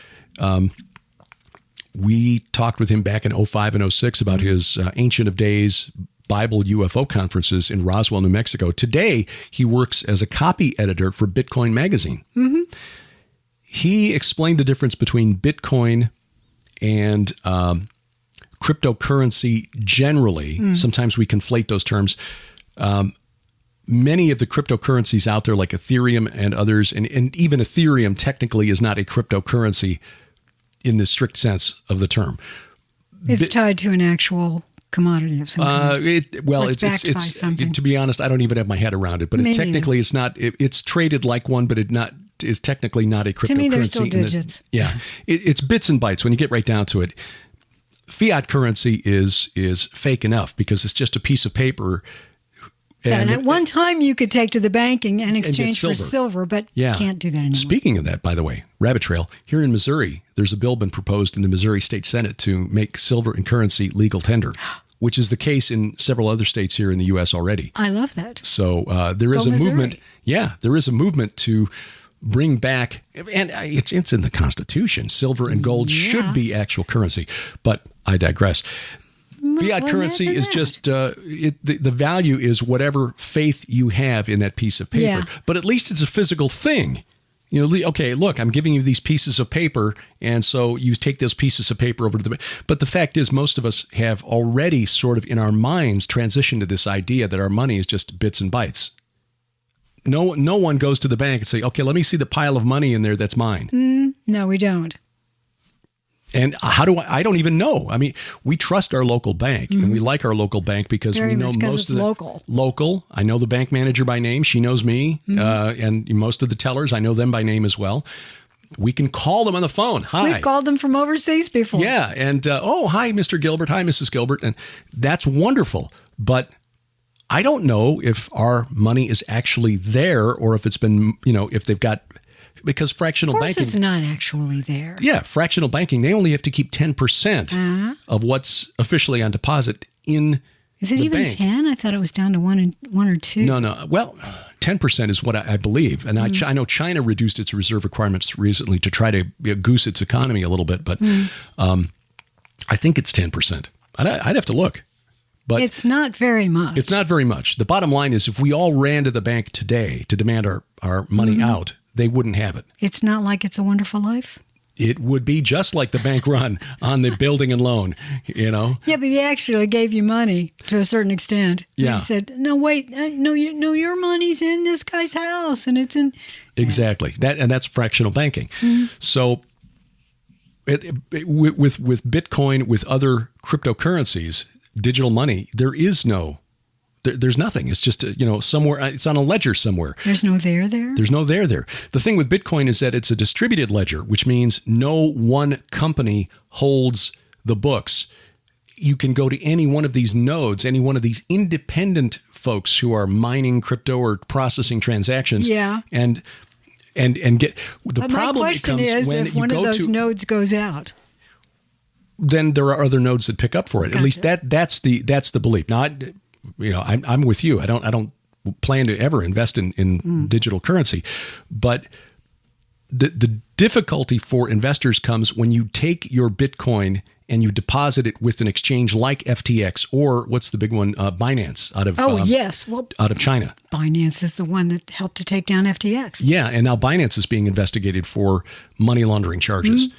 We talked with him back in 2005 and 2006 about his Ancient of Days Bible UFO conferences in Roswell, New Mexico. Today, he works as a copy editor for Bitcoin Magazine. He explained the difference between Bitcoin and cryptocurrency generally. Sometimes we conflate those terms. Many of the cryptocurrencies out there, like Ethereum and others, and even Ethereum technically is not a cryptocurrency in the strict sense of the term. It's tied to an actual commodity of some kind. It's backed by something. To be honest, I don't even have my head around it. But technically, it's not. It's traded like one, but is technically not a cryptocurrency. To me, they're still digits. It's bits and bytes when you get right down to it. Fiat currency is fake enough because it's just a piece of paper. And at one time, you could take to the bank and exchange for silver, but you can't do that anymore. Speaking of that, by the way, rabbit trail, here in Missouri, there's a bill been proposed in the Missouri State Senate to make silver and currency legal tender, which is the case in several other states here in the U.S. already. I love that. So there is a movement. Yeah, there is a movement to bring back, and it's in the Constitution, silver and gold should be actual currency, but I digress. Fiat currency is just, the value is whatever faith you have in that piece of paper. But at least it's a physical thing. Okay, look, I'm giving you these pieces of paper, and so you take those pieces of paper over to the bank. But the fact is, most of us have already sort of in our minds transitioned to this idea that our money is just bits and bytes. No one goes to the bank and say, okay, let me see the pile of money in there that's mine. No, we don't. And how do I don't even know. I mean, we trust our local bank and we like our local bank because we know most of the local. I know the bank manager by name. She knows me. And most of the tellers, I know them by name as well. We can call them on the phone. Hi. We've called them from overseas before. Yeah. And, hi, Mr. Gilbert. Hi, Mrs. Gilbert. And that's wonderful. But I don't know if our money is actually there or if it's been, if they've got... Because fractional banking... Of course it's not actually there. Yeah, fractional banking, they only have to keep 10% of what's officially on deposit in the bank. Is it even 10? I thought it was down to one or two. No. Well, 10% is what I believe. And I know China reduced its reserve requirements recently to try to goose its economy a little bit. But I think it's 10%. I'd have to look. But it's not very much. It's not very much. The bottom line is if we all ran to the bank today to demand our money out, they wouldn't have it. It's not like It's a Wonderful Life? It would be just like the bank run on the building and loan, you know? Yeah, but he actually gave you money to a certain extent. Yeah. He said, no, wait, no, your money's in this guy's house and it's in... Exactly. That's fractional banking. Mm-hmm. So with Bitcoin, with other cryptocurrencies, digital money, there's nothing. It's just, somewhere, it's on a ledger somewhere. There's no there. There's no there. The thing with Bitcoin is that it's a distributed ledger, which means no one company holds the books. You can go to any one of these nodes, any one of these independent folks who are mining crypto or processing transactions. Yeah. And get the but problem my question becomes is, when if you one go of those to nodes goes out. Then there are other nodes that pick up for it. Gotcha. At least that's the belief. Now, I'm with you. I don't plan to ever invest in digital currency, but the difficulty for investors comes when you take your Bitcoin and you deposit it with an exchange like FTX or what's the big one, Binance out of out of China. Binance is the one that helped to take down FTX. Yeah, and now Binance is being investigated for money laundering charges.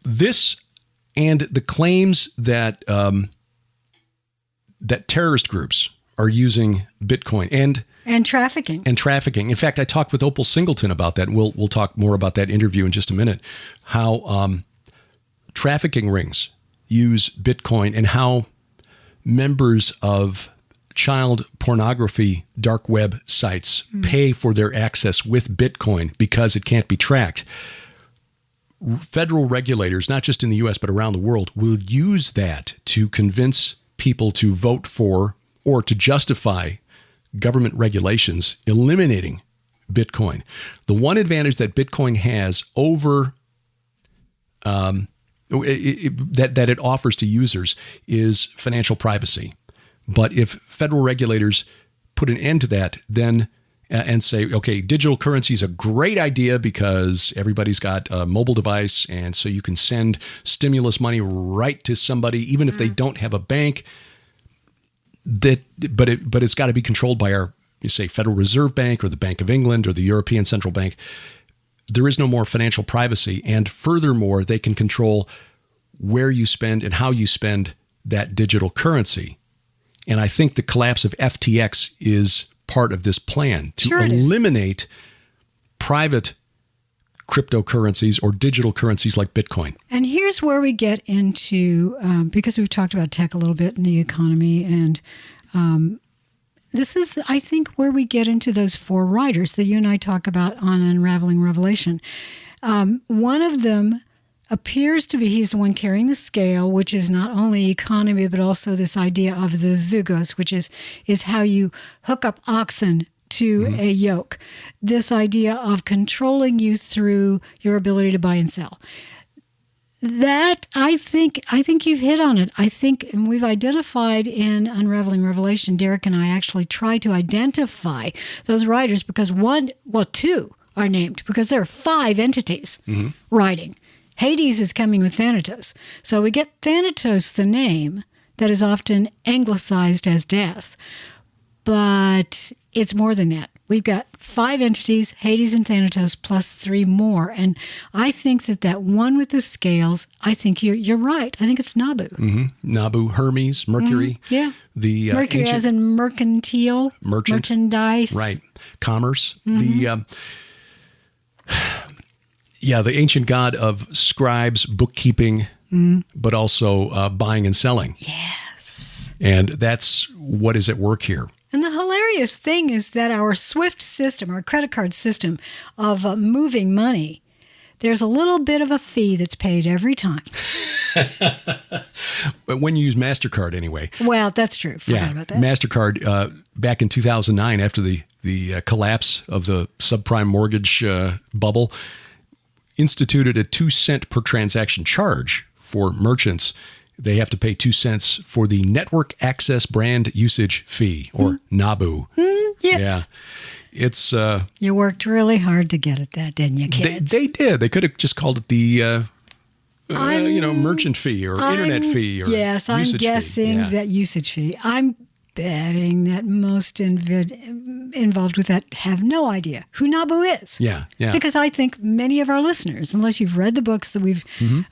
This and the claims that that terrorist groups are using Bitcoin and trafficking. In fact, I talked with Opal Singleton about that. And we'll talk more about that interview in just a minute. How trafficking rings use Bitcoin and how members of child pornography dark web sites pay for their access with Bitcoin because it can't be tracked. Federal regulators, not just in the U.S., but around the world, will use that to convince people to vote for or to justify government regulations eliminating Bitcoin. The one advantage that Bitcoin has over that it offers to users is financial privacy. But if federal regulators put an end to that, then and say, okay, digital currency is a great idea because everybody's got a mobile device, and so you can send stimulus money right to somebody, even if they don't have a bank. But it's got to be controlled by our, say, Federal Reserve Bank or the Bank of England or the European Central Bank. There is no more financial privacy, and furthermore, they can control where you spend and how you spend that digital currency. And I think the collapse of FTX is part of this plan to eliminate private cryptocurrencies or digital currencies like Bitcoin. And here's where we get into, because we've talked about tech a little bit in the economy, and this is, I think, where we get into those four writers that you and I talk about on Unraveling Revelation. One of them appears to be, he's the one carrying the scale, which is not only economy, but also this idea of the zugos, which is how you hook up oxen to a yoke. This idea of controlling you through your ability to buy and sell. That, I think you've hit on it. I think, and we've identified in Unraveling Revelation, Derek and I actually try to identify those writers because two are named because there are 5 entities writing. Hades is coming with Thanatos. So we get Thanatos, the name that is often anglicized as death. But it's more than that. We've got 5 entities, Hades and Thanatos, plus 3 more. And I think that one with the scales, I think you're right. I think it's Nabu. Nabu, Hermes, Mercury. Yeah. The Mercury as in mercantile. Merchandise. Right. Commerce. The ancient god of scribes, bookkeeping, but also buying and selling. Yes. And that's what is at work here. And the hilarious thing is that our SWIFT system, our credit card system of moving money, there's a little bit of a fee that's paid every time. But when you use MasterCard anyway. Well, that's true. Forgot about that. MasterCard, back in 2009, after the collapse of the subprime mortgage bubble, instituted a 2 cent per transaction charge for merchants. They have to pay 2 cents for the network access brand usage fee, or Nabu. Yes. Yeah. It's you worked really hard to get at that, didn't you, kids? They did. They could have just called it the merchant fee or internet fee or yes, I'm guessing that usage fee. I'm betting that most involved with that have no idea who Nabu is. Yeah. Because I think many of our listeners, unless you've read the books that we've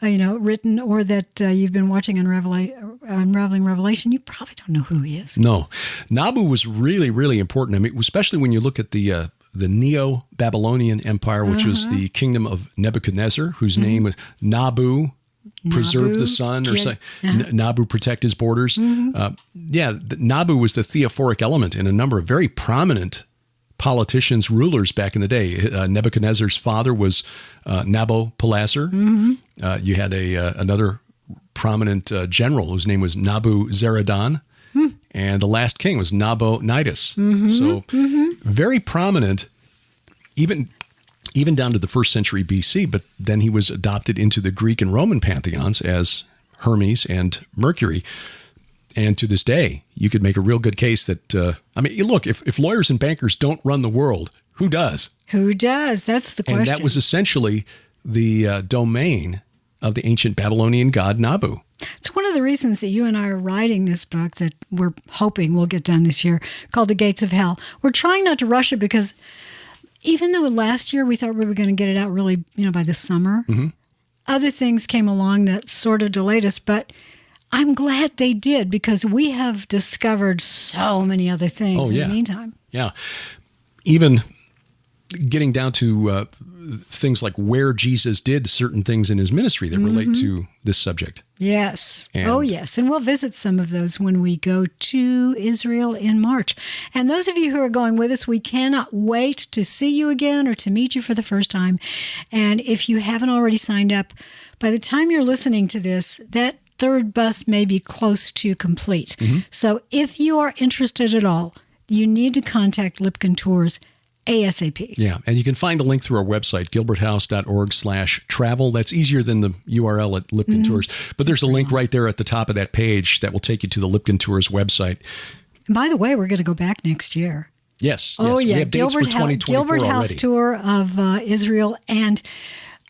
written or that you've been watching Unraveling Revelation, you probably don't know who he is. No. Nabu was really, really important. I mean, especially when you look at the Neo-Babylonian Empire, which was the kingdom of Nebuchadnezzar, whose name was Nabu, preserve the sun, or say Nabu, protect his borders. Nabu was the theophoric element in a number of very prominent politicians, rulers back in the day. Nebuchadnezzar's father was Nabopolassar. You had another prominent general whose name was Nabu-Zaradan. And the last king was Nabonidus. So very prominent, even down to the 1st century BC, but then he was adopted into the Greek and Roman pantheons as Hermes and Mercury. And to this day, you could make a real good case that, look, if lawyers and bankers don't run the world, who does? Who does? That's the question. And that was essentially the domain of the ancient Babylonian god Nabu. It's one of the reasons that you and I are writing this book that we're hoping will get done this year, called The Gates of Hell. We're trying not to rush it because even though last year we thought we were going to get it out really, by the summer, other things came along that sort of delayed us. But I'm glad they did because we have discovered so many other things in the meantime. Yeah. Even getting down to things like where Jesus did certain things in his ministry that relate to this subject. Yes. Yes. And we'll visit some of those when we go to Israel in March. And those of you who are going with us, we cannot wait to see you again or to meet you for the first time. And if you haven't already signed up, by the time you're listening to this, that third bus may be close to complete. So if you are interested at all, you need to contact Lipkin Tours ASAP. Yeah, and you can find the link through our website, gilberthouse.org/travel. That's easier than the URL at Lipkin Tours. But there's a link right there at the top of that page that will take you to the Lipkin Tours website. And by the way, we're going to go back next year. Yes. We have dates for 2024 Gilbert House already. Tour of Israel, and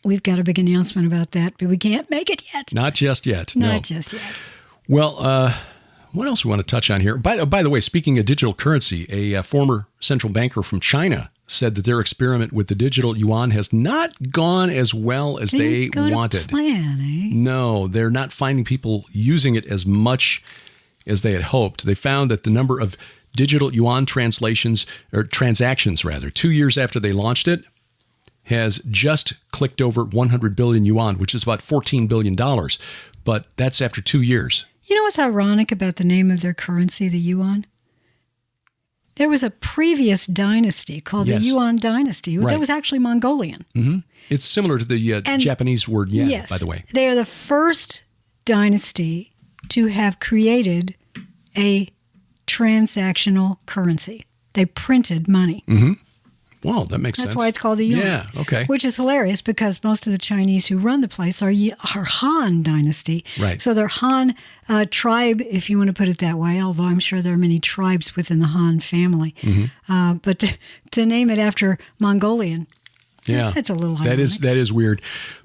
we've got a big announcement about that, but we can't make it yet. Not just yet. Not just yet. Well, what else we want to touch on here? By the way, speaking of digital currency, a former central banker from China said that their experiment with the digital yuan has not gone as well as they wanted. No, they're not finding people using it as much as they had hoped. They found that the number of digital yuan transactions, 2 years after they launched it, has just clicked over 100 billion yuan, which is about $14 billion. But that's after 2 years. You know what's ironic about the name of their currency, the yuan? There was a previous dynasty called the Yuan dynasty. That was actually Mongolian. It's similar to the Japanese word yen, by the way. They are the first dynasty to have created a transactional currency. They printed money. Wow, that makes sense. That's why it's called the Yuan. Yeah, okay. Which is hilarious because most of the Chinese who run the place are Han dynasty. Right. So they're Han tribe, if you want to put it that way, although I'm sure there are many tribes within the Han family. But to name it after Mongolian, that's a little ironic. That is weird.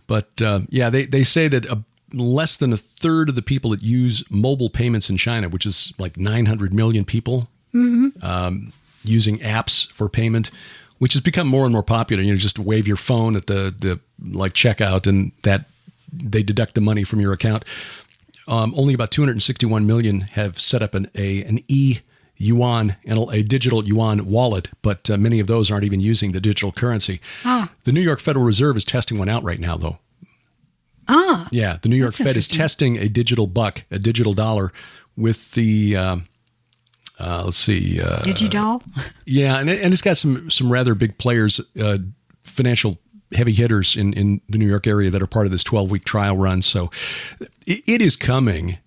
But they say that less than a third of the people that use mobile payments in China, which is like 900 million people, using apps for payment, which has become more and more popular. Just wave your phone at the checkout, and that they deduct the money from your account. Only about 261 million have set up an e-yuan and a digital yuan wallet, but many of those aren't even using the digital currency. The New York Federal Reserve is testing one out right now, though. Yeah, the New York Fed is testing a digital buck, a digital dollar, with the let's see. Digidoll? Yeah, and it's got some rather big players, financial heavy hitters in the New York area that are part of this 12-week trial run. So it is coming.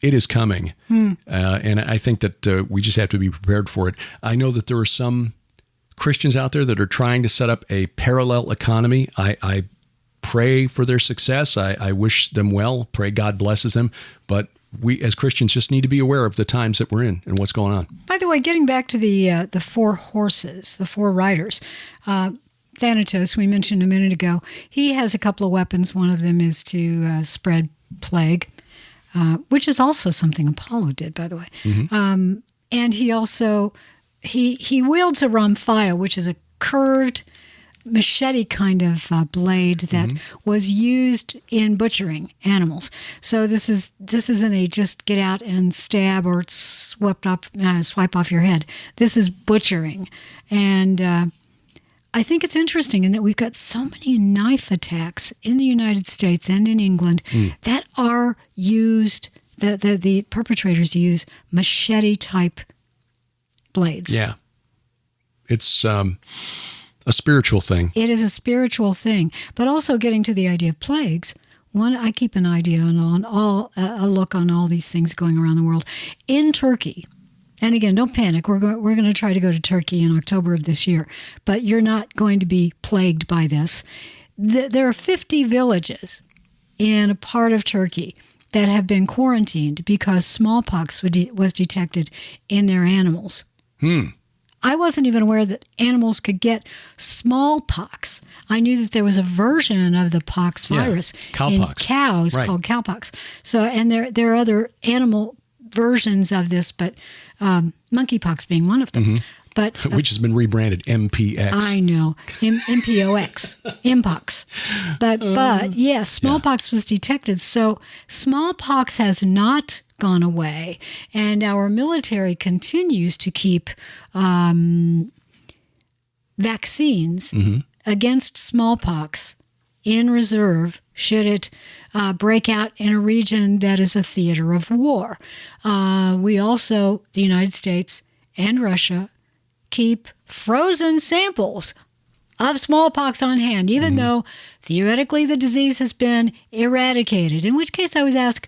It is coming. And I think that we just have to be prepared for it. I know that there are some Christians out there that are trying to set up a parallel economy. I pray for their success. I wish them well. Pray God blesses them. But we as Christians just need to be aware of the times that we're in and what's going on. By the way, getting back to the four horses, the four riders, Thanatos, we mentioned a minute ago, he has a couple of weapons. One of them is to spread plague, which is also something Apollo did, by the way. And he also he wields a ramphaya, which is a curved machete kind of blade that was used in butchering animals. So this isn't a just get out and stab or swipe off your head. This is butchering. And I think it's interesting in that we've got so many knife attacks in the United States and in England that are used, the perpetrators use machete-type blades. Yeah. It's a spiritual thing. It is a spiritual thing. But also getting to the idea of plagues, I keep an idea on a look on all these things going around the world. In Turkey, and again, don't panic. We're going to try to go to Turkey in October of this year, but you're not going to be plagued by this. There are 50 villages in a part of Turkey that have been quarantined because smallpox was detected in their animals. I wasn't even aware that animals could get smallpox. I knew that there was a version of the pox virus in cows called cowpox. So, and there are other animal versions of this, but monkeypox being one of them. But which has been rebranded MPX. I know, MPOX, Mpox. But yes, smallpox was detected. So smallpox has not gone away, and our military continues to keep vaccines against smallpox in reserve should it break out in a region that is a theater of war. We also, the United States and Russia, keep frozen samples of smallpox on hand, even though theoretically the disease has been eradicated, in which case I was asked,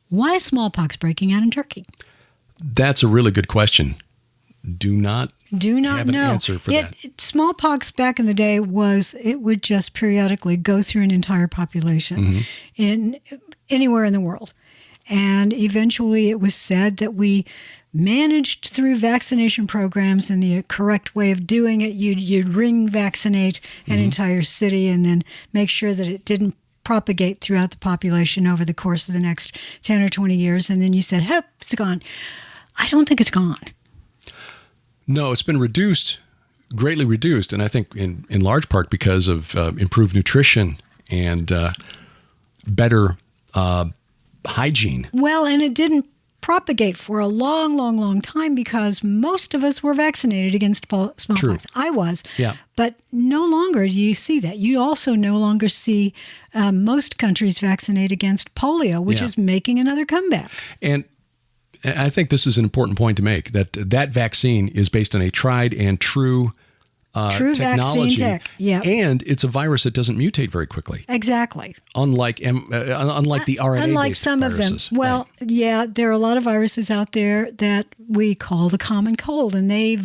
why is smallpox breaking out in Turkey? That's a really good question. Do not have an answer for that. Smallpox back in the day it would just periodically go through an entire population in anywhere in the world. And eventually it was said that we managed through vaccination programs and the correct way of doing it. You'd ring vaccinate an entire city and then make sure that it didn't propagate throughout the population over the course of the next 10 or 20 years. And then you said, hey, it's gone. I don't think it's gone. No, it's been greatly reduced. And I think in large part because of improved nutrition and better hygiene. Well, and it didn't propagate for a long, long, long time because most of us were vaccinated against smallpox. True. I was. Yeah. But no longer do you see that. You also no longer see most countries vaccinate against polio, which is making another comeback. And I think this is an important point to make, that vaccine is based on a tried and true technology, vaccine tech. Yeah. And it's a virus that doesn't mutate very quickly. Exactly. Unlike the RNA-based Unlike some viruses. of them. Well, yeah, there are a lot of viruses out there that we call the common cold, and they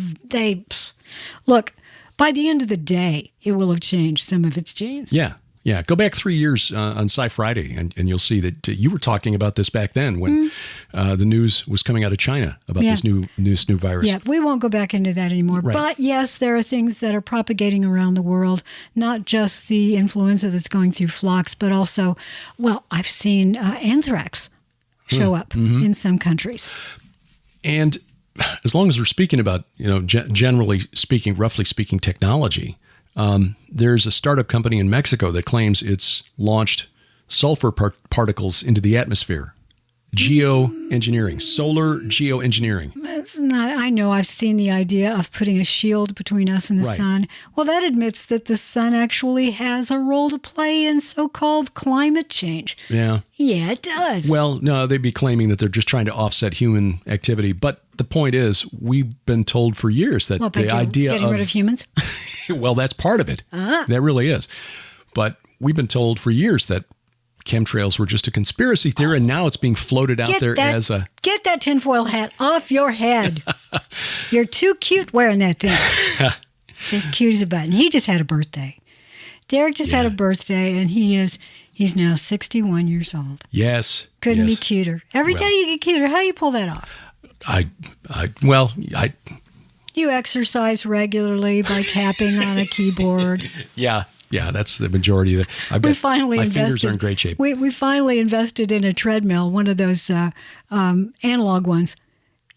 look, by the end of the day, it will have changed some of its genes. Yeah. Yeah, go back 3 years on Sci Friday, and you'll see that you were talking about this back then when the news was coming out of China about this new virus. Yeah, we won't go back into that anymore. Right. But yes, there are things that are propagating around the world, not just the influenza that's going through flocks, but also, well, I've seen anthrax show up in some countries. And as long as we're speaking about, generally speaking, roughly speaking, technology, there's a startup company in Mexico that claims it's launched sulfur particles into the atmosphere. Geoengineering, solar geoengineering. That's not, I know I've seen the idea of putting a shield between us and the sun. Well, that admits that the sun actually has a role to play in so-called climate change. Yeah. Yeah, it does. Well, no, they'd be claiming that they're just trying to offset human activity. But the point is, we've been told for years that the idea getting rid of humans? Well, that's part of it. That really is. But we've been told for years that chemtrails were just a conspiracy theory, and now it's being floated out there as a... Get that tinfoil hat off your head. You're too cute wearing that thing. Just cute as a button. He just had a birthday. Derek just had a birthday, and he's now 61 years old. Yes. Couldn't be cuter. Every day you get cuter. How do you pull that off? You exercise regularly by tapping on a keyboard. Yeah, that's the majority of it. My fingers are in great shape. We finally invested in a treadmill, one of those analog ones.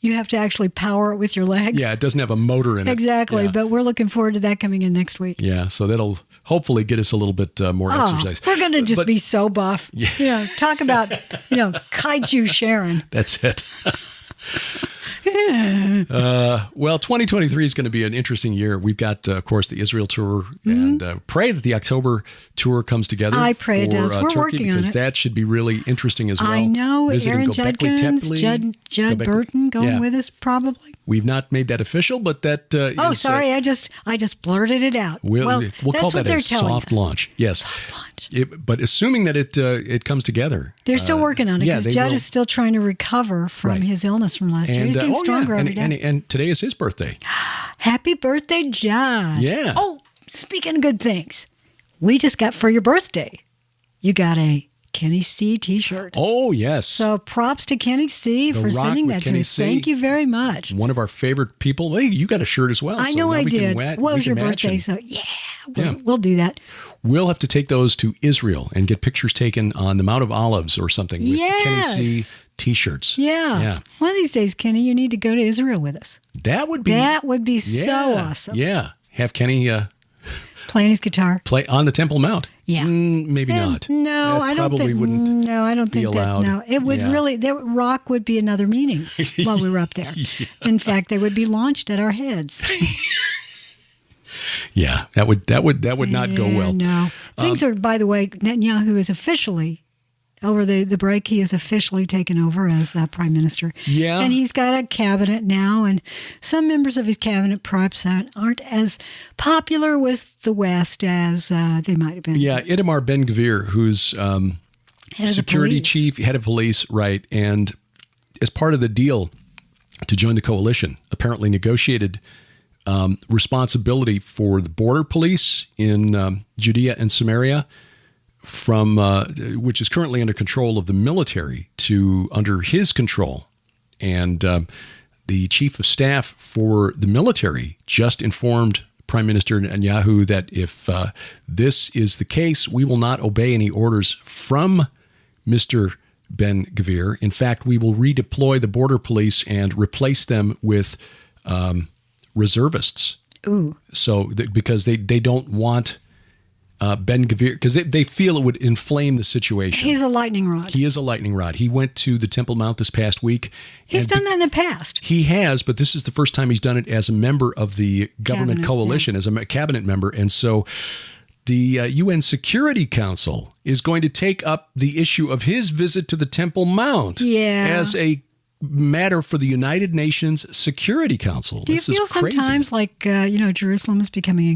you have to actually power it with your legs. Yeah, it doesn't have a motor in it. Exactly, Yeah. but we're looking forward to that coming in next week. Yeah, so that'll hopefully get us a little bit more exercise. We're going to just be so buff. Yeah. Talk about, kaiju Sharon. That's it. Well, 2023 is going to be an interesting year. We've got, of course, the Israel tour, and pray that the October tour comes together. I pray it does. We're Turkey, working on because it. that should be really interesting as well. I know. Visiting Aaron Göbekli Judkins, Tepe, Judd Burton going with us probably. We've not made that official, but that Oh, is, sorry. I just blurted it out. We'll that's call what that they're a telling soft us. launch. Yes. Soft launch. But assuming that it comes together. They're still working on it because they Judd will. is still trying to recover from his illness from last year. He's getting stronger every day. And today is his birthday. Happy birthday, Judd. Yeah. Oh, speaking of good things, we just got for your birthday, you got a Kenny C t-shirt. Oh, yes. So props to Kenny C for Rock sending with that Kenny to us. C. Thank you very much. One of our favorite people. Hey, you got a shirt as well. I so know now I we can did. What was your match birthday? and- So we'll do that. We'll have to take those to Israel and get pictures taken on the Mount of Olives or something with Yes. Kenny C t-shirts. Yeah. One of these days, Kenny, you need to go to Israel with us. That would be so awesome. Yeah. Have Kenny Playing his guitar. play on the Temple Mount. Yeah. Maybe not. No, That I don't probably think. wouldn't No, I don't be think that. allowed. No, it would Yeah. really. Rock would be another meaning while we were up there. In fact, they would be launched at our heads. Yeah, that would not go well. No, things are. By the way, Netanyahu is officially over the break. He is officially taken over as prime minister. Yeah, and he's got a cabinet now, and some members of his cabinet perhaps aren't as popular with the West as they might have been. Yeah, Itamar Ben-Gvir, who's Head of security the police. chief, head of police, right, and as part of the deal to join the coalition, apparently negotiated responsibility for the border police in Judea and Samaria, from which is currently under control of the military, to under his control. And the chief of staff for the military just informed Prime Minister Netanyahu that if this is the case, we will not obey any orders from Mr. Ben-Gvir. In fact, we will redeploy the border police and replace them with reservists. Ooh. So because they don't want Ben-Gvir, because they feel it would inflame the situation. He's a lightning rod. He is a lightning rod. He went to the Temple Mount this past week. He's done that in the past. He has, but this is the first time he's done it as a member of the government Cabinet, coalition, as a cabinet member. And so the UN Security Council is going to take up the issue of his visit to the Temple Mount as a matter for the United Nations Security Council. Do you feel sometimes like, Jerusalem is becoming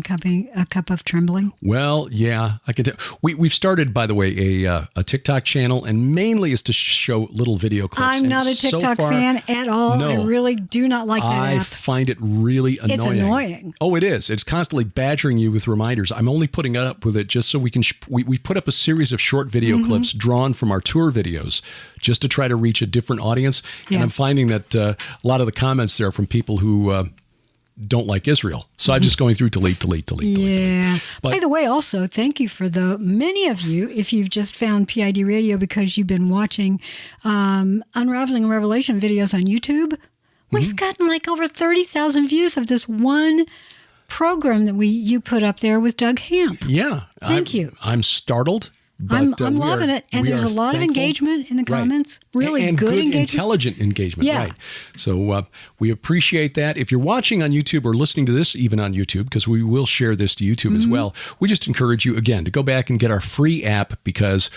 a cup of trembling? Well, yeah, I can tell. We've started, by the way, a TikTok channel, and mainly is to show little video clips. I'm not a TikTok fan at all. No, I really do not like that I app. find it really annoying. It's annoying. Oh, it is. It's constantly badgering you with reminders. I'm only putting up with it just so we can. We put up a series of short video clips drawn from our tour videos just to try to reach a different audience. And I'm finding that a lot of the comments there are from people who don't like Israel. So I'm just going through delete. Yeah. But, by the way, also, thank you for many of you, if you've just found P.I.D. Radio because you've been watching Unraveling Revelation videos on YouTube, we've gotten like over 30,000 views of this one program that you put up there with Doug Hamp. Yeah. Thank you. I'm startled. But, I'm loving it. And there's a lot of engagement in the comments. Right. Really and good engagement. Intelligent engagement. Yeah. Right. So we appreciate that. If you're watching on YouTube or listening to this even on YouTube, because we will share this to YouTube as well, we just encourage you, again, to go back and get our free app, because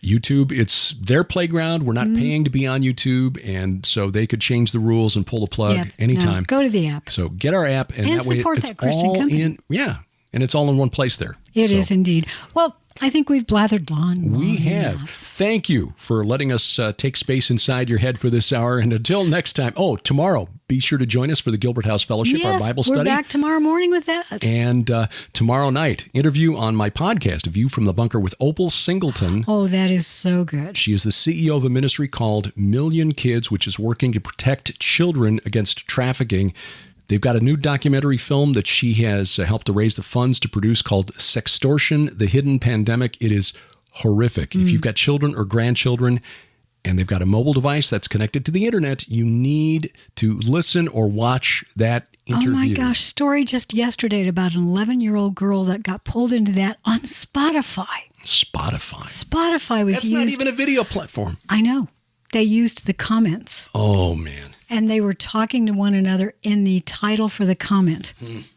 YouTube, it's their playground. We're not paying to be on YouTube, and so they could change the rules and pull the plug anytime. No, go to the app. So get our app, and that way support it's that Christian all company. and it's all in one place there. It is indeed. Well, I think we've blathered on. We have. Enough. Thank you for letting us take space inside your head for this hour. And until next time, tomorrow, be sure to join us for the Gilbert House Fellowship, our Bible study. We're back tomorrow morning with that. And tomorrow night, interview on my podcast, A View from the Bunker with Opal Singleton. Oh, that is so good. She is the CEO of a ministry called Million Kids, which is working to protect children against trafficking. They've got a new documentary film that she has helped to raise the funds to produce called Sextortion, The Hidden Pandemic. It is horrific. If you've got children or grandchildren and they've got a mobile device that's connected to the internet, you need to listen or watch that interview. Oh my gosh, story just yesterday about an 11-year-old girl that got pulled into that on Spotify. Spotify was That's used. not even a video platform. I know. They used the comments. Oh, man. And they were talking to one another in the title for the comment.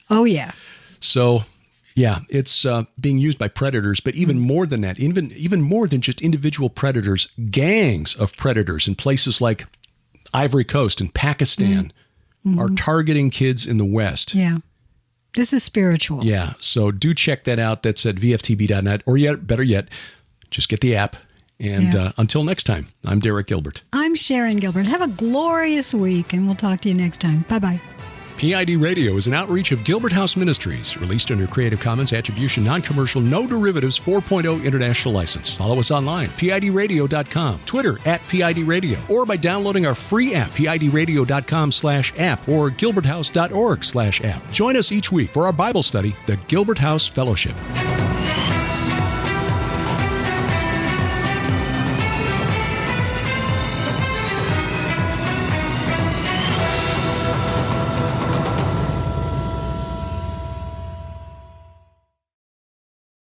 Oh, yeah. So, yeah, it's being used by predators, but even more than that, even more than just individual predators, gangs of predators in places like Ivory Coast and Pakistan are targeting kids in the West. Yeah. This is spiritual. Yeah, so do check that out. That's at vftb.net, or yet, better yet, just get the app. And until next time, I'm Derek Gilbert. I'm Sharon Gilbert. Have a glorious week, and we'll talk to you next time. Bye-bye. P.I.D. Radio is an outreach of Gilbert House Ministries, released under Creative Commons Attribution, Non-Commercial, No Derivatives 4.0 International License. Follow us online, PIDradio.com, Twitter @PID Radio, or by downloading our free app, PIDradio.com/app, or gilberthouse.org/app. Join us each week for our Bible study, the Gilbert House Fellowship.